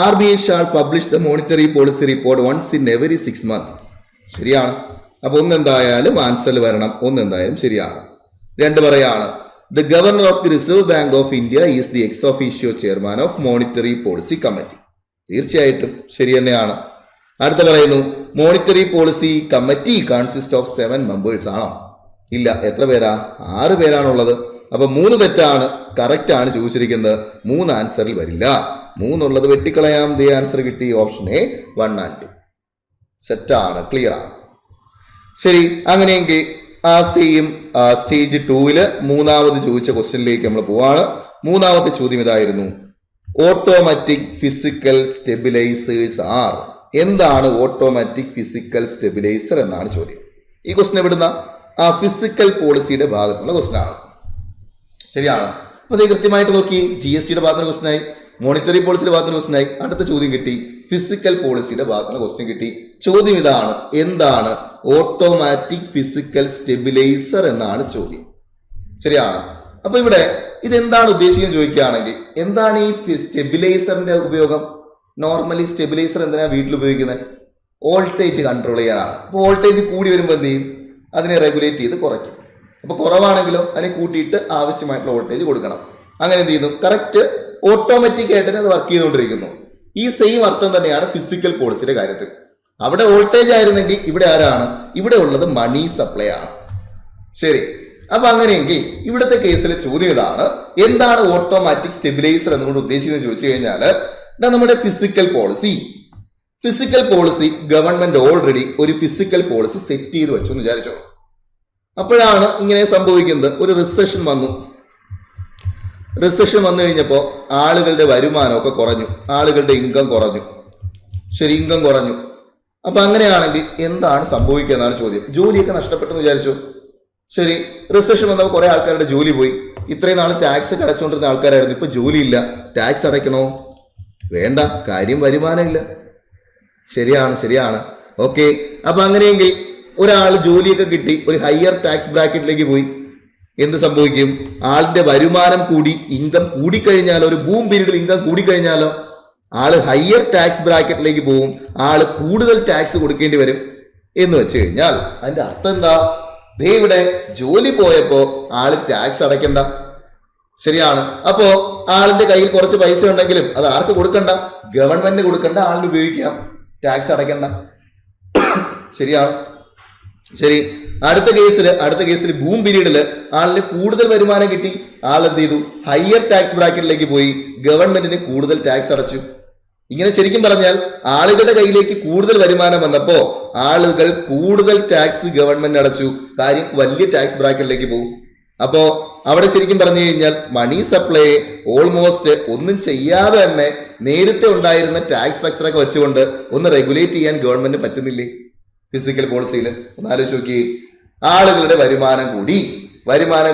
RBI shall publish the monetary policy report once in every 6 months. ശരിയാണ്. അപ്പൊ ഒന്നെന്തായാലും ആൻസറിൽ വരണം, ഒന്നെന്തായാലും ശരിയാണ്. 2 പറയാണ്, the governor of the Reserve Bank of India is the ex officio chairman of monetary policy committee. തീർച്ചയായിട്ടും ശരി തന്നെയാണ്. അടുത്ത പറയുന്നു, monetary policy committee consist of 7 members ആണോ? ഇല്ല, എത്ര പേരാ, 6 പേരാണുള്ളത്. അപ്പൊ 3 തെറ്റാണ്, കറക്റ്റ് ആണ് ചോദിച്ചിരിക്കുന്നത്. 3 ആൻസറിൽ വരില്ല. 3 ഉള്ളത് വെട്ടിക്കളയാം. ദി ആൻസർ കിട്ടി ഓപ്ഷൻ A 1 and 2. സെറ്റാണ്, ക്ലിയർ ആണ്. ശരി, അങ്ങനെയെങ്കിൽ ആ സെയിം സ്റ്റേജ് 2 മൂന്നാമത് ചോദിച്ച ക്വസ്റ്റ്യനിലേക്ക് നമ്മൾ പോവാണ്. മൂന്നാമത്തെ ചോദ്യം ഇതായിരുന്നു, ഓട്ടോമാറ്റിക് ഫിസിക്കൽ സ്റ്റെബിലൈസേഴ്സ് ആർ. എന്താണ് ഓട്ടോമാറ്റിക് ഫിസിക്കൽ സ്റ്റെബിലൈസർ എന്നാണ് ചോദ്യം. ഈ ക്വസ്റ്റ്യൻ എവിടുന്ന ആ ഫിസിക്കൽ പോളിസിയുടെ ഭാഗത്തുള്ള ക്വസ്റ്റ്യൻ ആണ്. ശരിയാണ്. അപ്പൊ അത് കൃത്യമായിട്ട് നോക്കി, GSTയുടെ ഭാഗത്തുള്ള ക്വസ്റ്റ്യൻ ആയി, മോണിറ്ററി പോളിസിയുടെ ഭാഗത്തുള്ള ക്വസ്റ്റ്യൻ ആയി, അടുത്ത ചോദ്യം കിട്ടി, ഫിസിക്കൽ പോളിസിയുടെ ഭാഗത്തുള്ള ക്വസ്റ്റ്യൻ കിട്ടി. ചോദ്യം ഇതാണ്, എന്താണ് ഓട്ടോമാറ്റിക് ഫിസിക്കൽ സ്റ്റെബിലൈസർ എന്നാണ് ചോദ്യം. ശരിയാണ്. അപ്പൊ ഇവിടെ ഇതെന്താണ് ഉദ്ദേശിക്കുന്നത് ചോദിക്കുകയാണെങ്കിൽ, എന്താണ് ഈ സ്റ്റെബിലൈസറിന്റെ ഉപയോഗം? നോർമലി സ്റ്റെബിലൈസർ എന്തിനാണ് വീട്ടിൽ ഉപയോഗിക്കുന്നത്? വോൾട്ടേജ് കൺട്രോൾ ചെയ്യാനാണ്. അപ്പോൾ വോൾട്ടേജ് കൂടി വരുമ്പോൾ എന്ത് ചെയ്യും? അതിനെ റെഗുലേറ്റ് ചെയ്ത് കുറയ്ക്കും. അപ്പോൾ കുറവാണെങ്കിലോ അതിനെ കൂട്ടിയിട്ട് ആവശ്യമായിട്ടുള്ള വോൾട്ടേജ് കൊടുക്കണം. അങ്ങനെ എന്ത് ചെയ്യുന്നു? കറക്റ്റ് ഓട്ടോമാറ്റിക് ആയിട്ട് അത് വർക്ക് ചെയ്തുകൊണ്ടിരിക്കുന്നു. ഈ സെയിം അർത്ഥം തന്നെയാണ് ഫിസിക്കൽ പോളിസിയുടെ കാര്യത്തിൽ. അവിടെ വോൾട്ടേജ് ആയിരുന്നെങ്കിൽ ഇവിടെ ആരാണ്? ഇവിടെ ഉള്ളത് മണി സപ്ലൈ ആണ്. ശരി. അപ്പൊ അങ്ങനെയെങ്കിൽ ഇവിടുത്തെ കേസിലെ ചോദ്യം ഇതാണ്, എന്താണ് ഓട്ടോമാറ്റിക് സ്റ്റെബിലൈസർ എന്നുകൊണ്ട് ഉദ്ദേശിക്കുന്നത് ചോദിച്ചു കഴിഞ്ഞാൽ, നമ്മുടെ ഫിസിക്കൽ പോളിസി ഗവൺമെന്റ് ഓൾറെഡി ഒരു ഫിസിക്കൽ പോളിസി സെറ്റ് ചെയ്ത് വെച്ചു എന്ന് വിചാരിച്ചോ. അപ്പോഴാണ് ഇങ്ങനെ സംഭവിക്കുന്നത്. ഒരു റിസഷൻ വന്നു കഴിഞ്ഞപ്പോൾ ആളുകളുടെ വരുമാനമൊക്കെ കുറഞ്ഞു, ആളുകളുടെ ഇൻകം കുറഞ്ഞു. ശരി, ഇൻകം കുറഞ്ഞു. അപ്പൊ അങ്ങനെയാണെങ്കിൽ എന്താണ് സംഭവിക്കുക എന്നാണ് ചോദ്യം. ജോലിയൊക്കെ നഷ്ടപ്പെട്ടെന്ന് വിചാരിച്ചു. ശരി, റിസഷൻ വന്നപ്പോൾ കുറെ ആൾക്കാരുടെ ജോലി പോയി. ഇത്രയും നാൾ ടാക്സ് അടച്ചുകൊണ്ടിരുന്ന ആൾക്കാരായിരുന്നു, ഇപ്പൊ ജോലിയില്ല. ടാക്സ് അടയ്ക്കണോ? വേണ്ട, കാര്യം വരുമാനമില്ല. ശരിയാണ്. ഓക്കെ. അപ്പൊ അങ്ങനെയെങ്കിൽ ഒരാൾ ജോലിയൊക്കെ കിട്ടി, ഒരു ഹയർ ടാക്സ് ബ്രാക്കറ്റിലേക്ക് പോയി. എന്ത് സംഭവിക്കും? ആളിന്റെ വരുമാനം കൂടി, ഇൻകം കൂടിക്കഴിഞ്ഞാലോ, ഒരു ബൂം പീരീഡിൽ ഇൻകം കൂടിക്കഴിഞ്ഞാലോ ആള് ഹയർ ടാക്സ് ബ്രാക്കറ്റിലേക്ക് പോവും, ആള് കൂടുതൽ ടാക്സ് കൊടുക്കേണ്ടി വരും. എന്ന് വെച്ച് കഴിഞ്ഞാൽ അതിന്റെ അർത്ഥം എന്താ? ദേ ഇവിടെ ജോലി പോയപ്പോ ആള് ടാക്സ് അടയ്ക്കണ്ട. ശരിയാണ്. അപ്പോ ആളിന്റെ കയ്യിൽ കുറച്ച് പൈസ ഉണ്ടെങ്കിലും അത് ആർക്ക് കൊടുക്കണ്ട? ഗവൺമെന്റിന് കൊടുക്കണ്ട, ആളിന് ഉപയോഗിക്കാം, ടാക്സ് അടയ്ക്കണ്ട. ശരിയാണ്. ശരി, അടുത്ത കേസിൽ ബൂം പീരീഡില് ആളിന് കൂടുതൽ വരുമാനം കിട്ടി. ആൾ എന്ത് ചെയ്തു? ഹയർ ടാക്സ് ബ്രാക്കറ്റിലേക്ക് പോയി, ഗവൺമെന്റിന് കൂടുതൽ ടാക്സ് അടച്ചു. ഇങ്ങനെ ശരിക്കും പറഞ്ഞാൽ ആളുകളുടെ കയ്യിലേക്ക് കൂടുതൽ വരുമാനം വന്നപ്പോ ആളുകൾ കൂടുതൽ ടാക്സ് ഗവൺമെന്റ് അടച്ചു. കാര്യം വലിയ ടാക്സ് ബ്രാക്കറ്റിലേക്ക് പോകും. അപ്പോ അവിടെ ശരിക്കും പറഞ്ഞു കഴിഞ്ഞാൽ മണി സപ്ലൈ ഓൾമോസ്റ്റ് ഒന്നും ചെയ്യാതെ തന്നെ നേരത്തെ ഉണ്ടായിരുന്ന ടാക്സ് സ്ട്രക്ചറൊക്കെ വെച്ചുകൊണ്ട് ഒന്ന് റെഗുലേറ്റ് ചെയ്യാൻ ഗവൺമെന്റ് പറ്റുന്നില്ലേ? ഫിസിക്കൽ പോളിസിയിൽ ഒന്ന് ആലോചിച്ച് നോക്കി. ആളുകളുടെ വരുമാനം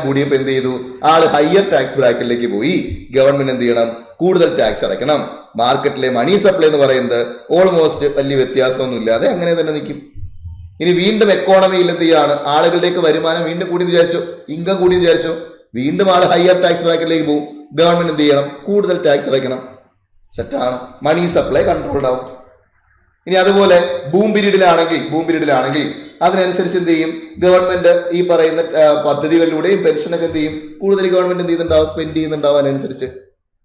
കൂടിയപ്പോൾ എന്ത് ചെയ്തു? ആള് ഹയർ ടാക്സ് ബ്രാക്കറ്റിലേക്ക് പോയി, ഗവൺമെന്റ് എന്ത് ചെയ്യണം? കൂടുതൽ ടാക്സ് അടയ്ക്കണം. മാർക്കറ്റിലെ മണി സപ്ലൈ എന്ന് പറയുന്നത് ഓൾമോസ്റ്റ് വലിയ വ്യത്യാസമൊന്നും ഇല്ലാതെ അങ്ങനെ തന്നെ നിൽക്കും. ഇനി വീണ്ടും എക്കോണമിയിൽ എന്ത് ചെയ്യാണ്? ആളുകളുടെയൊക്കെ വരുമാനം വീണ്ടും കൂടി വിചാരിച്ചോ, ഇൻകം കൂടി വിചാരിച്ചോ, വീണ്ടും ആള് ഹയർ ടാക്സ് ബ്രാക്കറ്റിലേക്ക് പോകും, ഗവൺമെന്റ് എന്ത് ചെയ്യണം? കൂടുതൽ ടാക്സ് അടയ്ക്കണം. സെറ്റാണ്, മണി സപ്ലൈ കൺട്രോൾഡ് ആവും. ഇനി അതുപോലെ ബൂം പീരീഡിലാണെങ്കിൽ അതിനനുസരിച്ച് എന്ത് ചെയ്യും? ഗവൺമെന്റ് ഈ പറയുന്ന പദ്ധതികളിലൂടെയും പെൻഷനൊക്കെ എന്ത് ചെയ്യും? കൂടുതൽ ഗവൺമെന്റ് എന്ത് ചെയ്യുന്നുണ്ടാവും? സ്പെൻഡ് ചെയ്യുന്നുണ്ടാവും അതിനനുസരിച്ച്.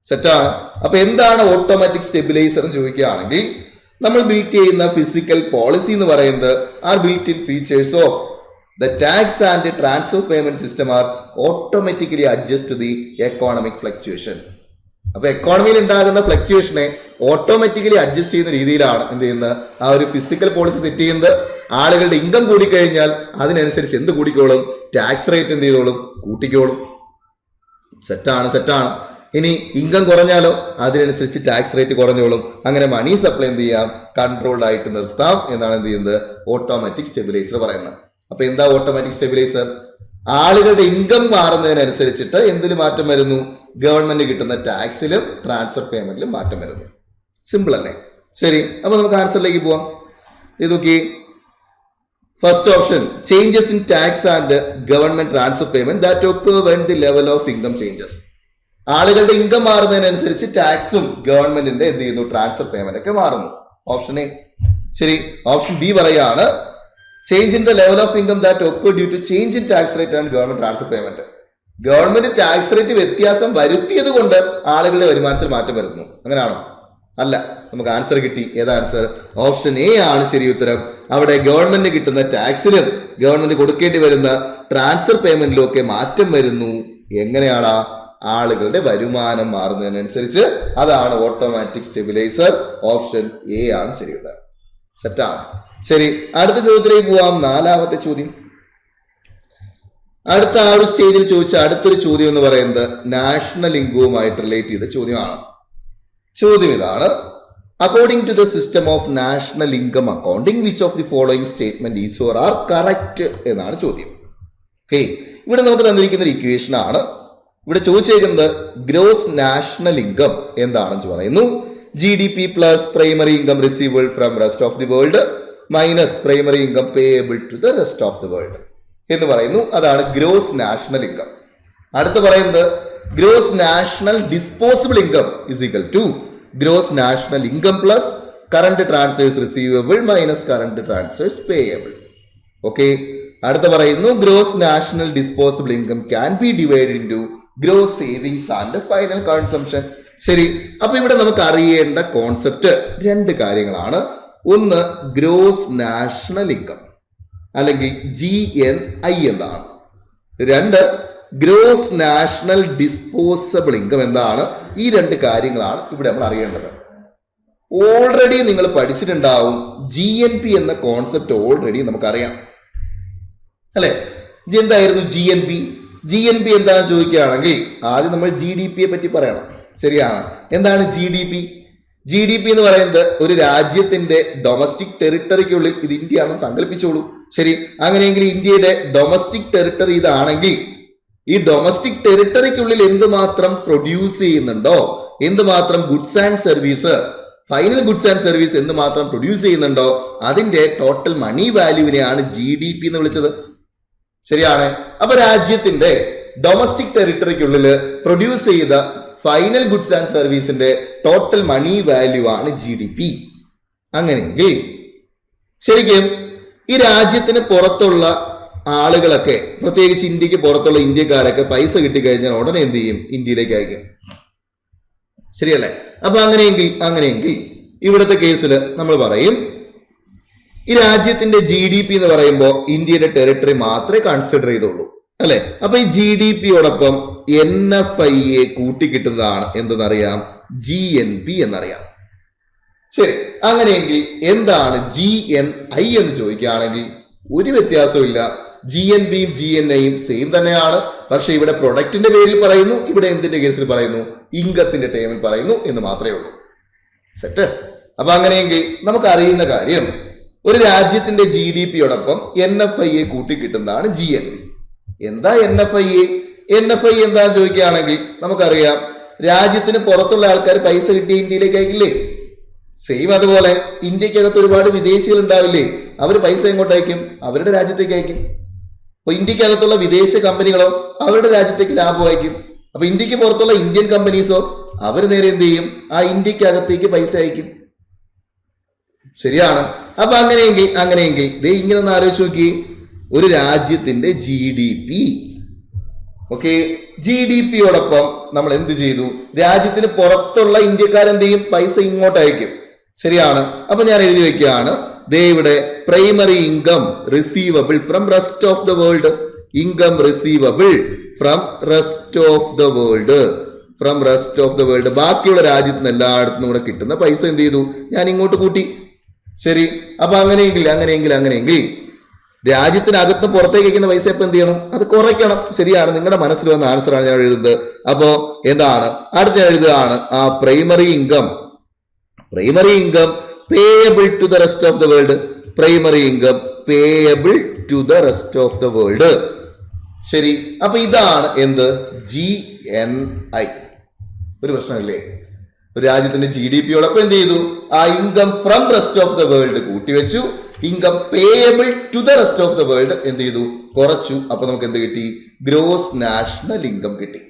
സെറ്റാണ്. അപ്പൊ എന്താണ് ഓട്ടോമാറ്റിക് സ്റ്റെബിലൈസർ എന്ന് ചോദിക്കുകയാണെങ്കിൽ, നമ്മൾ ബിൽറ്റ് ചെയ്യുന്ന ഫിസിക്കൽ പോളിസി എന്ന് പറയുന്നത് are built in features of the tax and transfer payment system are automatically adjust the economic fluctuation. അപ്പൊ എക്കോണമിയിൽ ഉണ്ടാകുന്ന ഫ്ലക്ച്വേഷനെ ഓട്ടോമാറ്റിക്കലി അഡ്ജസ്റ്റ് ചെയ്യുന്ന രീതിയിലാണ് എന്ത് ചെയ്യുന്നത്? ആ ഒരു ഫിസിക്കൽ പോളിസി സെറ്റ് ചെയ്യുന്നത്. ആളുകളുടെ ഇൻകം കൂടിക്കഴിഞ്ഞാൽ അതിനനുസരിച്ച് എന്ത് കൂടിക്കോളും? ടാക്സ് റേറ്റ് എന്ത് ചെയ്തോളും? കൂട്ടിക്കോളും. സെറ്റാണ്. ഇനി ഇൻകം കുറഞ്ഞാലോ അതിനനുസരിച്ച് ടാക്സ് റേറ്റ് കുറഞ്ഞോളും. അങ്ങനെ മണി സപ്ലൈ എന്ത് ചെയ്യാം? കൺട്രോൾഡ് ആയിട്ട് നിർത്താം എന്നാണ് എന്ത് ചെയ്യുന്നത്? ഓട്ടോമാറ്റിക് സ്റ്റെബിലൈസർ പറയുന്നത്. അപ്പൊ എന്താ ഓട്ടോമാറ്റിക് സ്റ്റെബിലൈസർ? ആളുകളുടെ ഇൻകം മാറുന്നതിനനുസരിച്ചിട്ട് എന്തിൽ മാറ്റം വരുന്നു? ഗവൺമെന്റ് കിട്ടുന്ന ടാക്സിലും ട്രാൻസ്ഫർ പേയ്മെന്റിലും മാറ്റം വരുന്നു. സിമ്പിൾ അല്ലേ? ശരി, അപ്പൊ നമുക്ക് ആൻസറിലേക്ക് പോവാം. ഇത് നോക്കി. First option, changes in tax and government transfer payment that occur when the level of income changes. ആളുകളുടെ ഇൻകം മാറുന്നതിനനുസരിച്ച് ടാക്സും ഗവൺമെന്റിന്റെ എന്ത് ചെയ്യുന്നു? ട്രാൻസ്ഫർ പേയ്മെന്റ് ഒക്കെ മാറുന്നു. Option A. ശരി, ഓപ്ഷൻ ബി പറയാണ്, change in the level of income that occur due to change in tax rate and government transfer payment. Government tax rate വ്യത്യാസം വരുത്തിയത് കൊണ്ട് ആളുകളുടെ വരുമാനത്തിൽ മാറ്റം വരുന്നു. അങ്ങനെയാണോ? അല്ല. നമുക്ക് ആൻസർ കിട്ടി. ഏതാ ആൻസർ? ഓപ്ഷൻ എ ആണ് ശരി ഉത്തരം. അവിടെ ഗവൺമെന്റ് കിട്ടുന്ന ടാക്സിലും ഗവൺമെന്റ് കൊടുക്കേണ്ടി വരുന്ന ട്രാൻസ്ഫർ പേയ്മെന്റിലും ഒക്കെ മാറ്റം വരുന്നു. എങ്ങനെയാണ്? ആളുകളുടെ വരുമാനം മാറുന്നതിനനുസരിച്ച്. അതാണ് ഓട്ടോമാറ്റിക് സ്റ്റെബിലൈസർ. ഓപ്ഷൻ എ ആണ് ശരി ഉത്തരം. സെറ്റാണ്. ശരി, അടുത്ത ചോദ്യത്തിലേക്ക് പോവാം. നാലാമത്തെ ചോദ്യം. അടുത്ത ആ ഒരു സ്റ്റേജിൽ ചോദിച്ച അടുത്തൊരു ചോദ്യം എന്ന് പറയുന്നത് നാഷണൽ ഇൻകവുമായിട്ട് റിലേറ്റ് ചെയ്ത ചോദ്യമാണ്. ചോദ്യം ഇതാണ്: according to the system of national income accounting which of the following statement is or are correct എന്നാണ് ചോദ്യം. ഓക്കെ, ഇവിടെ നമുക്ക് തന്നിരിക്കുന്ന ഒരു ഇക്വേഷൻ ആണ്. ഇവിടെ ചോദിച്ചേക്കുന്നത് ഗ്രോസ് നാഷണൽ ഇൻകം എന്താണെന്ന് പറയുന്നു. GDP plus primary income receivable from rest of the world minus primary income payable to the rest of the world എന്ന് പറയുന്നു. അതാണ് ഗ്രോസ് നാഷണൽ ഇൻകം. അടുത്ത് പറയുന്നത് gross national disposable income is equal to gross national income plus current transfers receivable minus current transfers payable. Okay, അടുത്ത് പറയുന്നു gross national disposable income can be divide into gross savings and final consumption. ശരി, അപ്പൊ ഇവിടെ നമുക്ക് അറിയേണ്ട concept രണ്ട് കാര്യങ്ങളാണ്. ഒന്ന് ഗ്രോസ് നാഷണൽ ഇൻകം അല്ലെങ്കിൽ GNI എന്താണ്. രണ്ട് ഗ്രോസ് നാഷണൽ ഡിസ്പോസബിൾ ഇൻകം എന്താണ്. ഈ രണ്ട് കാര്യങ്ങളാണ് ഇവിടെ നമ്മൾ അറിയേണ്ടത്. ഓൾറെഡി നിങ്ങൾ പഠിച്ചിട്ടുണ്ടാവും GNP എന്ന കോൺസെപ്റ്റ് ഓൾറെഡി നമുക്കറിയാം അല്ലെ. എന്തായിരുന്നു GNP എന്താണെന്ന് ചോദിക്കുകയാണെങ്കിൽ ആദ്യം നമ്മൾ GDP പറ്റി പറയണം. ശരിയാണ്. എന്താണ് GDP എന്ന് പറയുന്നത് ഒരു രാജ്യത്തിന്റെ ഡൊമസ്റ്റിക് ടെറിട്ടറിക്കുള്ളിൽ, ഇത് ഇന്ത്യ ആണെന്ന് സങ്കല്പിച്ചോളൂ. ശരി, അങ്ങനെയെങ്കിൽ ഇന്ത്യയുടെ ഡൊമസ്റ്റിക് ടെറിട്ടറി ഇതാണെങ്കിൽ ഈ ഡൊമസ്റ്റിക് ടെറിട്ടറിക്കുള്ളിൽ എന്തുമാത്രം പ്രൊഡ്യൂസ് ചെയ്യുന്നുണ്ടോ, എന്തുമാത്രം goods and service, final goods and service എന്തുമാത്രം പ്രൊഡ്യൂസ് ചെയ്യുന്നുണ്ടോ അതിന്റെ ടോട്ടൽ മണി വാല്യൂവിനെയാണ് GDP എന്ന് വിളിച്ചത്. ശരിയാണ്. അപ്പൊ രാജ്യത്തിന്റെ ഡൊമസ്റ്റിക് ടെറിട്ടറിക്കുള്ളിൽ പ്രൊഡ്യൂസ് ചെയ്ത ഫൈനൽ ഗുഡ്സ് ആൻഡ് സർവീസിന്റെ ടോട്ടൽ മണി വാല്യൂ ആണ് GDP. അങ്ങനെയെങ്കിൽ ശരിക്കും ഈ രാജ്യത്തിന് പുറത്തുള്ള ആളുകളൊക്കെ, പ്രത്യേകിച്ച് ഇന്ത്യക്ക് പുറത്തുള്ള ഇന്ത്യക്കാരൊക്കെ പൈസ കിട്ടിക്കഴിഞ്ഞാൽ ഉടനെ എന്ത് ചെയ്യും? ഇന്ത്യയിലേക്ക് അയക്കും. ശരിയല്ലേ? അപ്പൊ അങ്ങനെയെങ്കിൽ ഇവിടുത്തെ കേസിൽ നമ്മൾ പറയും ഈ രാജ്യത്തിന്റെ GDP എന്ന് പറയുമ്പോൾ ഇന്ത്യയുടെ ടെറിട്ടറി മാത്രമേ കൺസിഡർ ചെയ്തുള്ളൂ അല്ലെ. അപ്പൊ ഈ GDPയോടൊപ്പം NFIയെ കൂട്ടിക്കിട്ടുന്നതാണ് എന്തെന്നറിയാം, GNP എന്നറിയാം. ശരി, അങ്ങനെയെങ്കിൽ എന്താണ് GNI എന്ന് ചോദിക്കുകയാണെങ്കിൽ ഒരു വ്യത്യാസമില്ല. GNPയും GNIയും സെയിം തന്നെയാണ്. പക്ഷെ ഇവിടെ പ്രൊഡക്റ്റിന്റെ പേരിൽ പറയുന്നു, ഇവിടെ എന്തിന്റെ കേസിൽ പറയുന്നു, ഇൻകത്തിന്റെ ടേമിൽ പറയുന്നു എന്ന് മാത്രമേ ഉള്ളൂ. സെറ്റ്. അപ്പൊ അങ്ങനെയെങ്കിൽ നമുക്ക് അറിയുന്ന കാര്യം ഒരു രാജ്യത്തിന്റെ GDPയോടൊപ്പം NFIയെ കൂട്ടിക്കിട്ടുന്നതാണ് GNP. എന്താ NFI എന്താന്ന് ചോദിക്കുകയാണെങ്കിൽ നമുക്കറിയാം രാജ്യത്തിന് പുറത്തുള്ള ആൾക്കാർ പൈസ കിട്ടിയ ഇന്ത്യയിലേക്ക് അയക്കില്ലേ. സെയിം അതുപോലെ ഇന്ത്യക്കകത്ത് ഒരുപാട് വിദേശികൾ ഉണ്ടാവില്ലേ, അവർ പൈസ എങ്ങോട്ട് അയക്കും? അവരുടെ രാജ്യത്തേക്ക് അയക്കും. അപ്പൊ ഇന്ത്യക്കകത്തുള്ള വിദേശ കമ്പനികളോ അവരുടെ രാജ്യത്തേക്ക് ലാഭം അയക്കും. അപ്പൊ ഇന്ത്യക്ക് പുറത്തുള്ള ഇന്ത്യൻ കമ്പനീസോ അവർ നേരെ എന്ത് ചെയ്യും? ആ ഇന്ത്യക്കകത്തേക്ക് പൈസ അയക്കും. ശരിയാണ്. അപ്പൊ അങ്ങനെയെങ്കിൽ ദേ ഇങ്ങനെ ഒന്ന് ആലോചിച്ച് നോക്കി, ഒരു രാജ്യത്തിന്റെ GDP, ഓക്കെ, GDPയോടൊപ്പം നമ്മൾ എന്ത് ചെയ്തു? രാജ്യത്തിന് പുറത്തുള്ള ഇന്ത്യക്കാരെന്ത് ചെയ്യും? പൈസ ഇങ്ങോട്ട് അയക്കും. ശരിയാണ്. അപ്പൊ ഞാൻ എഴുതി വെക്കുകയാണ്, ദേ ഇവിടെ primary income receivable from rest of the world, income receivable from rest of the world, ബാക്കിയുള്ള രാജ്യത്തിന് എല്ലായിടത്തും കൂടെ കിട്ടുന്ന പൈസ എന്ത് ചെയ്തു? ഞാൻ ഇങ്ങോട്ട് കൂട്ടി. ശരി. അപ്പൊ അങ്ങനെയെങ്കിൽ രാജ്യത്തിനകത്ത് പുറത്തേക്ക് വയ്ക്കുന്ന പൈസ ഇപ്പൊ എന്ത് ചെയ്യണം? അത് കുറയ്ക്കണം. ശരിയാണ്. നിങ്ങളുടെ മനസ്സിൽ വന്ന ആൻസറാണ് ഞാൻ എഴുതുന്നത്. അപ്പോ എന്താണ് അടുത്ത എഴുതുകയാണ്, ആ primary income payable to the rest of the world. ശരി. അപ്പൊ ഇതാണ് എന്ത്? GNI. ഒരു പ്രശ്നമില്ലേ? ഒരു രാജ്യത്തിന്റെ GDPയോടൊപ്പം എന്ത് ചെയ്തു? ആ income from rest of the world കൂട്ടിവെച്ചു, income payable to the rest of the world എന്ത് ചെയ്തു? കുറച്ചു. അപ്പൊ നമുക്ക് എന്ത് കിട്ടി? ഗ്രോസ് നാഷണൽ ഇൻകം കിട്ടി.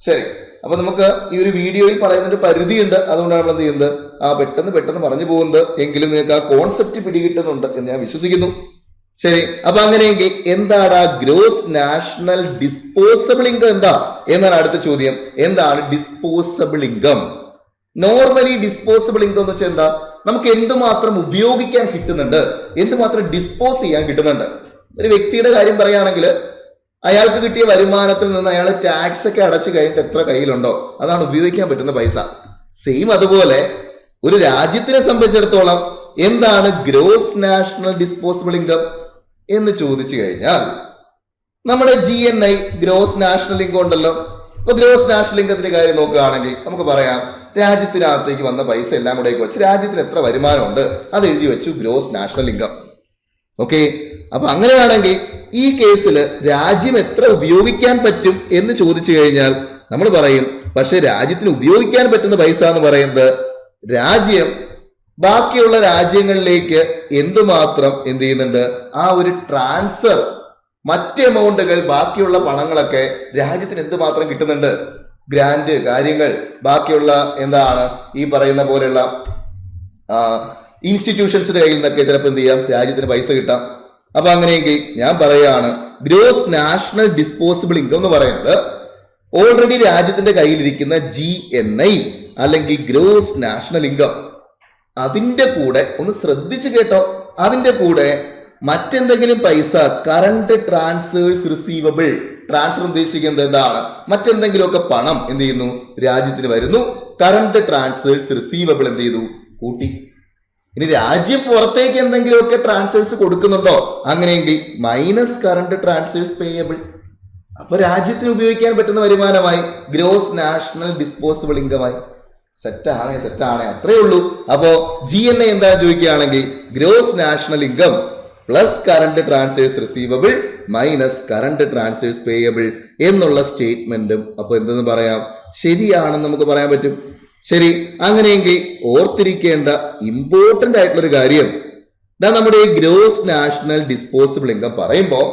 ശരി. അപ്പൊ നമുക്ക് ഈ ഒരു വീഡിയോയിൽ പറയുന്നൊരു പരിധിയുണ്ട്, അതുകൊണ്ടാണ് നമ്മൾ എന്ത് ചെയ്യുന്നത്, പെട്ടെന്ന് പറഞ്ഞു പോകുന്നത്. എങ്കിലും നിങ്ങൾക്ക് ആ കോൺസെപ്റ്റ് പിടികിട്ടുന്നുണ്ട് എന്ന് ഞാൻ വിശ്വസിക്കുന്നു. ശരി. അപ്പൊ അങ്ങനെയെങ്കിൽ എന്താണ് ആ ഗ്രോസ് നാഷണൽ ഡിസ്പോസബിൾ ഇൻകം എന്താ എന്നാണ് അടുത്ത ചോദ്യം. എന്താണ് disposable income? Normally disposable income എന്ന് വെച്ചാൽ എന്താ? നമുക്ക് എന്തുമാത്രം ഉപയോഗിക്കാൻ കിട്ടുന്നുണ്ട്, എന്തുമാത്രം ഡിസ്പോസ് ചെയ്യാൻ കിട്ടുന്നുണ്ട്. ഒരു വ്യക്തിയുടെ കാര്യം പറയുകയാണെങ്കിൽ അയാൾക്ക് കിട്ടിയ വരുമാനത്തിൽ നിന്ന് അയാൾ ടാക്സ് ഒക്കെ അടച്ചു കഴിഞ്ഞിട്ട് എത്ര കയ്യിലുണ്ടോ അതാണ് ഉപയോഗിക്കാൻ പറ്റുന്ന പൈസ. സെയിം അതുപോലെ ഒരു രാജ്യത്തിനെ സംബന്ധിച്ചിടത്തോളം എന്താണ് ഗ്രോസ് നാഷണൽ ഡിസ്പോസിബിൾ ഇൻകം എന്ന് ചോദിച്ചു കഴിഞ്ഞാൽ നമ്മുടെ GNI ഗ്രോസ് നാഷണൽ ഇൻകം ഉണ്ടല്ലോ. അപ്പൊ ഗ്രോസ് നാഷണൽ ഇൻകത്തിന്റെ കാര്യം നോക്കുകയാണെങ്കിൽ നമുക്ക് പറയാം, രാജ്യത്തിനകത്തേക്ക് വന്ന പൈസ എല്ലാം കൂടെ വെച്ച് രാജ്യത്തിന് എത്ര വരുമാനമുണ്ട് അത് എഴുതി വെച്ചു ഗ്രോസ് നാഷണൽ ഇൻകം. ഓക്കെ, അപ്പൊ അങ്ങനെയാണെങ്കിൽ ഈ കേസിൽ രാജ്യം എത്ര ഉപയോഗിക്കാൻ പറ്റും എന്ന് ചോദിച്ചു കഴിഞ്ഞാൽ നമ്മൾ പറയും, പക്ഷെ രാജ്യത്തിന് ഉപയോഗിക്കാൻ പറ്റുന്ന പൈസ എന്ന് പറയുന്നത് രാജ്യം ബാക്കിയുള്ള രാജ്യങ്ങളിലേക്ക് എന്തുമാത്രം എന്ത് ചെയ്യുന്നുണ്ട്, ആ ഒരു ട്രാൻസ്ഫർ, മറ്റ് എമൗണ്ടുകൾ, ബാക്കിയുള്ള പണങ്ങളൊക്കെ രാജ്യത്തിന് എന്തുമാത്രം കിട്ടുന്നുണ്ട്, ഗ്രാൻഡ് കാര്യങ്ങൾ, ബാക്കിയുള്ള എന്താണ് ഈ പറയുന്ന പോലെയുള്ള ഇൻസ്റ്റിറ്റ്യൂഷൻസിന്റെ കയ്യിൽ നിന്നൊക്കെ ചിലപ്പോൾ എന്ത് ചെയ്യാം, രാജ്യത്തിന് പൈസ കിട്ടാം. അപ്പൊ അങ്ങനെയെങ്കിൽ ഞാൻ പറയാണ്, ഗ്രോസ് നാഷണൽ ഡിസ്പോസിബിൾ ഇൻകം എന്ന് പറയുന്നത് ഓൾറെഡി രാജ്യത്തിന്റെ കയ്യിലിരിക്കുന്ന GNI അല്ലെങ്കിൽ ഗ്രോസ് നാഷണൽ ഇൻകം, അതിന്റെ കൂടെ ഒന്ന് ശ്രദ്ധിച്ചു കേട്ടോ, അതിന്റെ കൂടെ മറ്റെന്തെങ്കിലും പൈസ, കറണ്ട് ട്രാൻസ്ഫേഴ്സ് റിസീവബിൾ, ട്രാൻസ്ഫർ ഉദ്ദേശിക്കുന്നത് എന്താണ്, മറ്റെന്തെങ്കിലുമൊക്കെ പണം എന്ത് ചെയ്യുന്നു, രാജ്യത്തിന് വരുന്നു. കറണ്ട് ട്രാൻസ്ഫേഴ്സ് റിസീവബിൾ എന്ത് ചെയ്തു, കൂട്ടി. ഇനി രാജ്യം പുറത്തേക്ക് എന്തെങ്കിലുമൊക്കെ ട്രാൻസ്ഫേഴ്സ് കൊടുക്കുന്നുണ്ടോ, അങ്ങനെയെങ്കിൽ മൈനസ് കറണ്ട് ട്രാൻസ്ഫേഴ്സ് പേയബിൾ. അപ്പൊ രാജ്യത്തിന് ഉപയോഗിക്കാൻ പറ്റുന്ന വരുമാനമായി, ഗ്രോസ് നാഷണൽ ഡിസ്പോസിബിൾ ഇൻകമായി. സെറ്റാണ്, അത്രേ ഉള്ളൂ. അപ്പോ GNI എന്താ ചോദിക്കുകയാണെങ്കിൽ gross national income plus current transfers receivable minus current transfers payable എന്നുള്ള സ്റ്റേറ്റ്മെന്റും അപ്പൊ എന്തെന്ന് പറയാം, ശരിയാണെന്ന് നമുക്ക് പറയാൻ പറ്റും. ശരി, അങ്ങനെയെങ്കിൽ ഓർത്തിരിക്കേണ്ട ഇമ്പോർട്ടന്റ് ആയിട്ടുള്ളൊരു കാര്യം, നമ്മുടെ ഈ ഗ്രോസ് നാഷണൽ ഡിസ്പോസിബിൾ ഇൻകം പറയുമ്പോൾ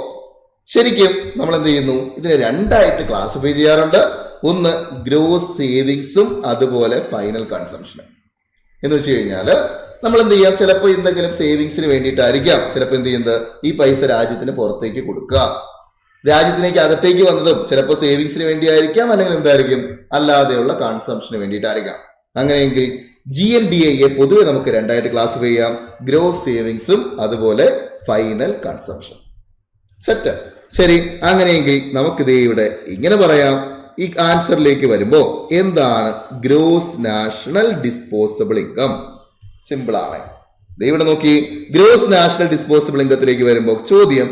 ശരിക്കും നമ്മൾ എന്ത് ചെയ്യുന്നു, ഇതിനെ രണ്ടായിട്ട് ക്ലാസിഫൈ ചെയ്യാറുണ്ട്. ഒന്ന് ഗ്രോസ് സേവിങ്സും അതുപോലെ ഫൈനൽ കൺസംഷനും. എന്ന് വെച്ച് കഴിഞ്ഞാൽ നമ്മൾ എന്ത് ചെയ്യാം, ചിലപ്പോൾ എന്തെങ്കിലും സേവിങ്സിന് വേണ്ടിയിട്ടായിരിക്കാം ചിലപ്പോൾ എന്ത് ചെയ്യുന്നത്, ഈ പൈസ രാജ്യത്തിന് പുറത്തേക്ക് കൊടുക്കുക. രാജ്യത്തിലേക്ക് അകത്തേക്ക് വന്നതും ചിലപ്പോൾ സേവിങ്സിന് വേണ്ടിയായിരിക്കാം, അല്ലെങ്കിൽ എന്തായിരിക്കും, അല്ലാതെയുള്ള കൺസംഷന് വേണ്ടിയിട്ടായിരിക്കാം. അങ്ങനെയെങ്കിൽ GNDA പൊതുവെ നമുക്ക് രണ്ടായിട്ട് ക്ലാസിഫൈ ചെയ്യാം, ഗ്രോസ് സേവിങ്സും അതുപോലെ ഫൈനൽ കൺസംഷൻ. സെറ്റ്. ശരി, അങ്ങനെയെങ്കിൽ നമുക്കിതേ ഇവിടെ ഇങ്ങനെ പറയാം, ഈ ആൻസറിലേക്ക് വരുമ്പോൾ എന്താണ് gross national disposable income? Simple ആണ്. ഇവിടെ നോക്കി, ഗ്രോസ് നാഷണൽ ഡിസ്പോസിബിൾ ഇൻകത്തിലേക്ക് വരുമ്പോൾ ചോദ്യം,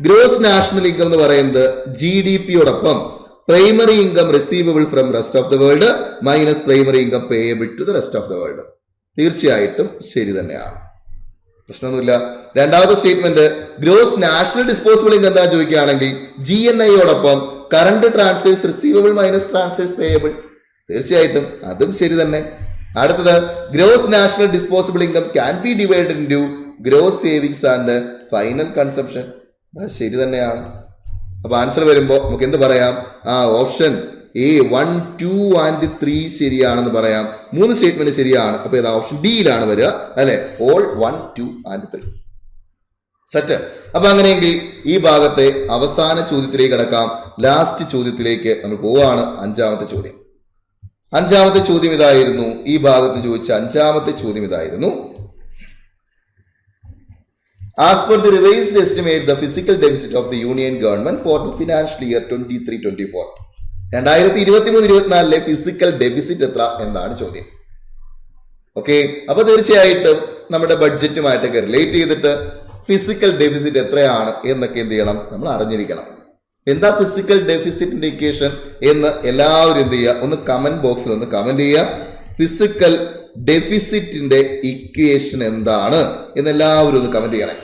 ഗ്രോസ് നാഷണൽ ഇൻകം എന്ന് പറയുന്നത് GDPയോടൊപ്പം primary income receivable from rest of the world minus primary income payable to the rest of the world. തീർച്ചയായിട്ടും ശരി തന്നെയാണ്, പ്രശ്നമൊന്നുമില്ല. രണ്ടാമത്തെ statement, gross national disposable income എന്താ ചോദിക്കുകയാണെങ്കിൽ GNIയോടൊപ്പം current transfers receivable minus transfers payable. തീർച്ചയായിട്ടും അതും ശരി തന്നെ. അടുത്തത്, gross national disposable income can be divided into gross savings and final consumption. ശരി തന്നെയാണ്. അപ്പൊ ആൻസർ വരുമ്പോൾ നമുക്ക് എന്ത് പറയാം, ഓപ്ഷൻ A 1, 2 and 3 ശരിയാണെന്ന് പറയാം. 3 സ്റ്റേറ്റ്മെന്റ് ശരിയാണ്. അപ്പൊ ഇത് ഓപ്ഷൻ ഡിയിലാണ് വരിക, അല്ലെ? All 1, 2 and 3. സെറ്റ്. അപ്പൊ അങ്ങനെയെങ്കിൽ ഈ ഭാഗത്തെ അവസാന ചോദ്യത്തിലേക്ക് കടക്കാം. ലാസ്റ്റ് ചോദ്യത്തിലേക്ക് നമ്മൾ പോവാണ്. അഞ്ചാമത്തെ ചോദ്യം. അഞ്ചാമത്തെ ചോദ്യം ഇതായിരുന്നു. ഈ ഭാഗത്ത് ചോദിച്ച അഞ്ചാമത്തെ ചോദ്യം ഇതായിരുന്നു. As per the revised estimate, the physical deficit of the Union government for the financial year 23-24. 2023-24 physical deficit എത്ര എന്നാണ് ചോദ്യം. ഓക്കെ, അപ്പൊ തീർച്ചയായിട്ടും നമ്മുടെ ബഡ്ജറ്റുമായിട്ടൊക്കെ റിലേറ്റ് ചെയ്തിട്ട് ഫിസിക്കൽ ഡെഫിസിറ്റ് എത്രയാണ് എന്നൊക്കെ എന്ത് ചെയ്യണം, നമ്മൾ അറിഞ്ഞിരിക്കണം. എന്താ ഫിസിക്കൽ ഡെഫിസിറ്റിന്റെ ഇക്വേഷൻ എന്ന് എല്ലാവരും എന്ത് ചെയ്യുക, ഒന്ന് കമന്റ് ബോക്സിൽ ഒന്ന് കമന്റ് ചെയ്യുക. ഫിസിക്കൽ ഡെഫിസിറ്റിന്റെ ഇക്വേഷൻ എന്താണ് എന്ന് എല്ലാവരും ഒന്ന് കമന്റ് ചെയ്യണേ.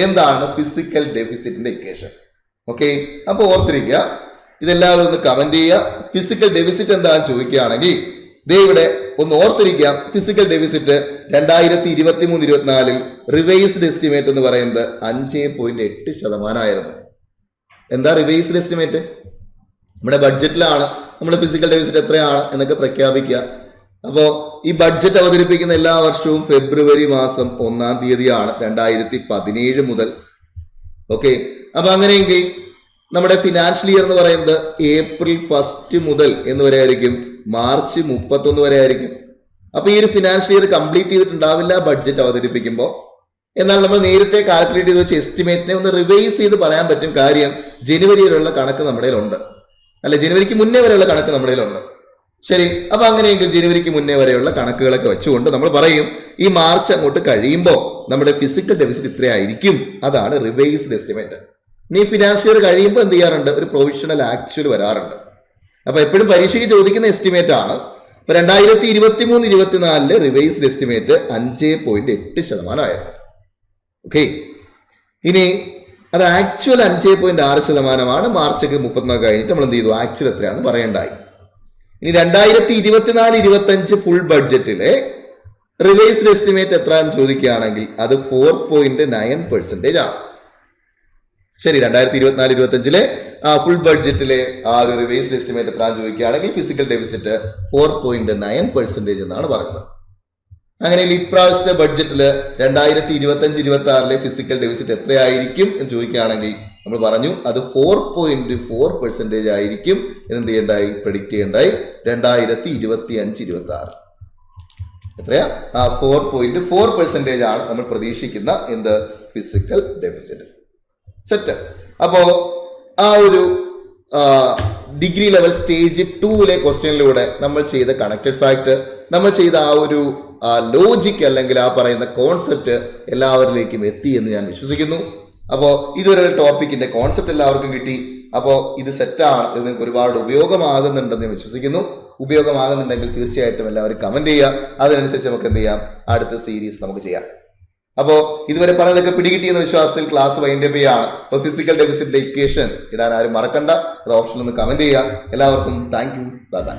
എന്താണ് ഫിസിക്കൽ ഡെഫിസിറ്റിന്റെ ഇക്വേഷൻ? ഓക്കെ, അപ്പൊ ഓർത്തിരിക്കുക, ഇതെല്ലാവരും ഒന്ന് കമന്റ് ചെയ്യുക. ഫിസിക്കൽ ഡെഫിസിറ്റ് എന്താണെന്ന് ചോദിക്കുകയാണെങ്കിൽ ദേ ഇവിടെ ഒന്ന് ഓർത്തിരിക്കാം. ഫിസിക്കൽ ഡെഫിസിറ്റ് 2023-24 റിവൈസ്ഡ് എസ്റ്റിമേറ്റ് എന്ന് പറയുന്നത് 5.8% ആയിരുന്നു. എന്താ റിവൈസ്ഡ് എസ്റ്റിമേറ്റ്? നമ്മുടെ ബഡ്ജറ്റിലാണ് നമ്മൾ ഫിസിക്കൽ ഡെഫിസിറ്റ് എത്രയാണ് എന്നൊക്കെ പ്രഖ്യാപിക്കുക. അപ്പോൾ ഈ ബഡ്ജറ്റ് അവതരിപ്പിക്കുന്ന എല്ലാ വർഷവും ഫെബ്രുവരി മാസം 1-ാം തീയതിയാണ് 2017 മുതൽ. ഓക്കെ, അപ്പൊ അങ്ങനെയെങ്കിൽ നമ്മുടെ ഫിനാൻഷ്യൽ ഇയർ എന്ന് പറയുന്നത് April 1 മുതൽ എന്ന് വരെ ആയിരിക്കും, March 31 വരെ ആയിരിക്കും. അപ്പൊ ഈ ഒരു ഫിനാൻഷ്യൽ ഇയർ കംപ്ലീറ്റ് ചെയ്തിട്ടുണ്ടാവില്ല ബഡ്ജറ്റ് അവതരിപ്പിക്കുമ്പോൾ. എന്നാൽ നമ്മൾ നേരത്തെ കാൽക്കുലേറ്റ് ചെയ്ത് വെച്ച എസ്റ്റിമേറ്റിനെ ഒന്ന് റിവൈസ് ചെയ്ത് പറയാൻ പറ്റും. കാര്യം ജനുവരി വരെയുള്ള കണക്ക് നമ്മുടെ ഉണ്ട്, അല്ല ജനുവരിക്ക് മുന്നേ വരെയുള്ള കണക്ക് നമ്മുടെ ഉണ്ട്. ശരി, അപ്പൊ അങ്ങനെയെങ്കിൽ ജനുവരിക്ക് മുന്നേ വരെയുള്ള കണക്കുകളൊക്കെ വെച്ചുകൊണ്ട് നമ്മൾ പറയും ഈ മാർച്ച് അങ്ങോട്ട് കഴിയുമ്പോൾ നമ്മുടെ ഫിസിക്കൽ ഡെഫിസിറ്റ് ഇത്രയായിരിക്കും. അതാണ് റിവൈസ്ഡ് എസ്റ്റിമേറ്റ്. ഇനി ഫിനാൻഷ്യൽ ഇയർ കഴിയുമ്പോൾ എന്ത് ചെയ്യാറുണ്ട്, ഒരു പ്രൊവിഷണൽ ആക്ച്വൽ വരാറുണ്ട്. അപ്പൊ എപ്പോഴും പരീക്ഷയ്ക്ക് ചോദിക്കുന്ന എസ്റ്റിമേറ്റ് ആണ്. ഇപ്പൊ 2023-24 റിവൈസ്ഡ് എസ്റ്റിമേറ്റ് 5.8% ആയിരുന്നു. ഓക്കെ, ഇനി അത് ആക്ച്വൽ 5.6%. മാർച്ച് 31 കഴിഞ്ഞിട്ട് നമ്മൾ എന്ത് ചെയ്തു, ആക്ച്വൽ എത്രയാണെന്ന് പറയണ്ടായി. ഇനി 2024-25 ഫുൾ ബഡ്ജറ്റിലെ റിവൈസ്ഡ് എസ്റ്റിമേറ്റ് എത്രയാണെന്ന് ചോദിക്കുകയാണെങ്കിൽ അത് 4.9% ആണ്. ശരി, 2024-25 ഫുൾ ബഡ്ജറ്റിലെ ആ ഒരു റിവൈസ്ഡ് എസ്റ്റിമേറ്റ് എത്രയാണെന്ന് ചോദിക്കുകയാണെങ്കിൽ ഫിസിക്കൽ ഡെഫിസിറ്റ് 4.9% എന്നാണ് പറഞ്ഞത്. അങ്ങനെ ഇപ്രാവശ്യത്തെ ബഡ്ജറ്റില് 2025-26 ഫിസിക്കൽ ഡെഫിസിറ്റ് എത്രയായിരിക്കും എന്ന് ചോദിക്കുകയാണെങ്കിൽ നമ്മൾ പറഞ്ഞു അത് 4.4% ആയിരിക്കും എന്ത് ചെയ്യണ്ടായി, പ്രെഡിക്റ്റ് ചെയ്യണ്ടായി. 2025-26 എത്രയാ, 4.4% ആണ് നമ്മൾ പ്രതീക്ഷിക്കുന്ന എന്ത് ഫിസിക്കൽ ഡെഫിസിറ്റ്. സെറ്റ്. അപ്പോ ആ ഒരു ഡിഗ്രി ലെവൽ സ്റ്റേജ് 2 ക്വസ്റ്റ്യനിലൂടെ നമ്മൾ ചെയ്ത കണക്റ്റഡ് ഫാക്ട്, നമ്മൾ ചെയ്ത ആ ഒരു ലോജിക് അല്ലെങ്കിൽ ആ പറയുന്ന കോൺസെപ്റ്റ് എല്ലാവരിലേക്കും എത്തി എന്ന് ഞാൻ വിശ്വസിക്കുന്നു. അപ്പോൾ ഇതുവരെ ടോപ്പിക്കിന്റെ കോൺസെപ്റ്റ് എല്ലാവർക്കും കിട്ടി. അപ്പോൾ ഇത് സെറ്റാണ്, ഇത് നിങ്ങൾക്ക് ഒരുപാട് ഉപയോഗമാകുന്നുണ്ടെന്ന് ഞാൻ വിശ്വസിക്കുന്നു. ഉപയോഗമാകുന്നുണ്ടെങ്കിൽ തീർച്ചയായിട്ടും എല്ലാവരും കമന്റ് ചെയ്യുക. അതിനനുസരിച്ച് നമുക്ക് എന്ത് ചെയ്യാം, അടുത്ത സീരീസ് നമുക്ക് ചെയ്യാം. അപ്പോൾ ഇതുവരെ പറഞ്ഞതൊക്കെ പിടികിട്ടിയെന്ന വിശ്വാസത്തിൽ ക്ലാസ് വൈൻഡപ്പ് ചെയ്യാണ്. അപ്പോൾ ഫിസിക്കൽ ഡെഫിസിറ്റിന്റെ ഇക്വേഷൻ ഇടാൻ ആരും മറക്കണ്ട. അത് ഓപ്ഷനിൽ ഒന്ന് കമന്റ് ചെയ്യുക. എല്ലാവർക്കും താങ്ക് യു. Bye bye.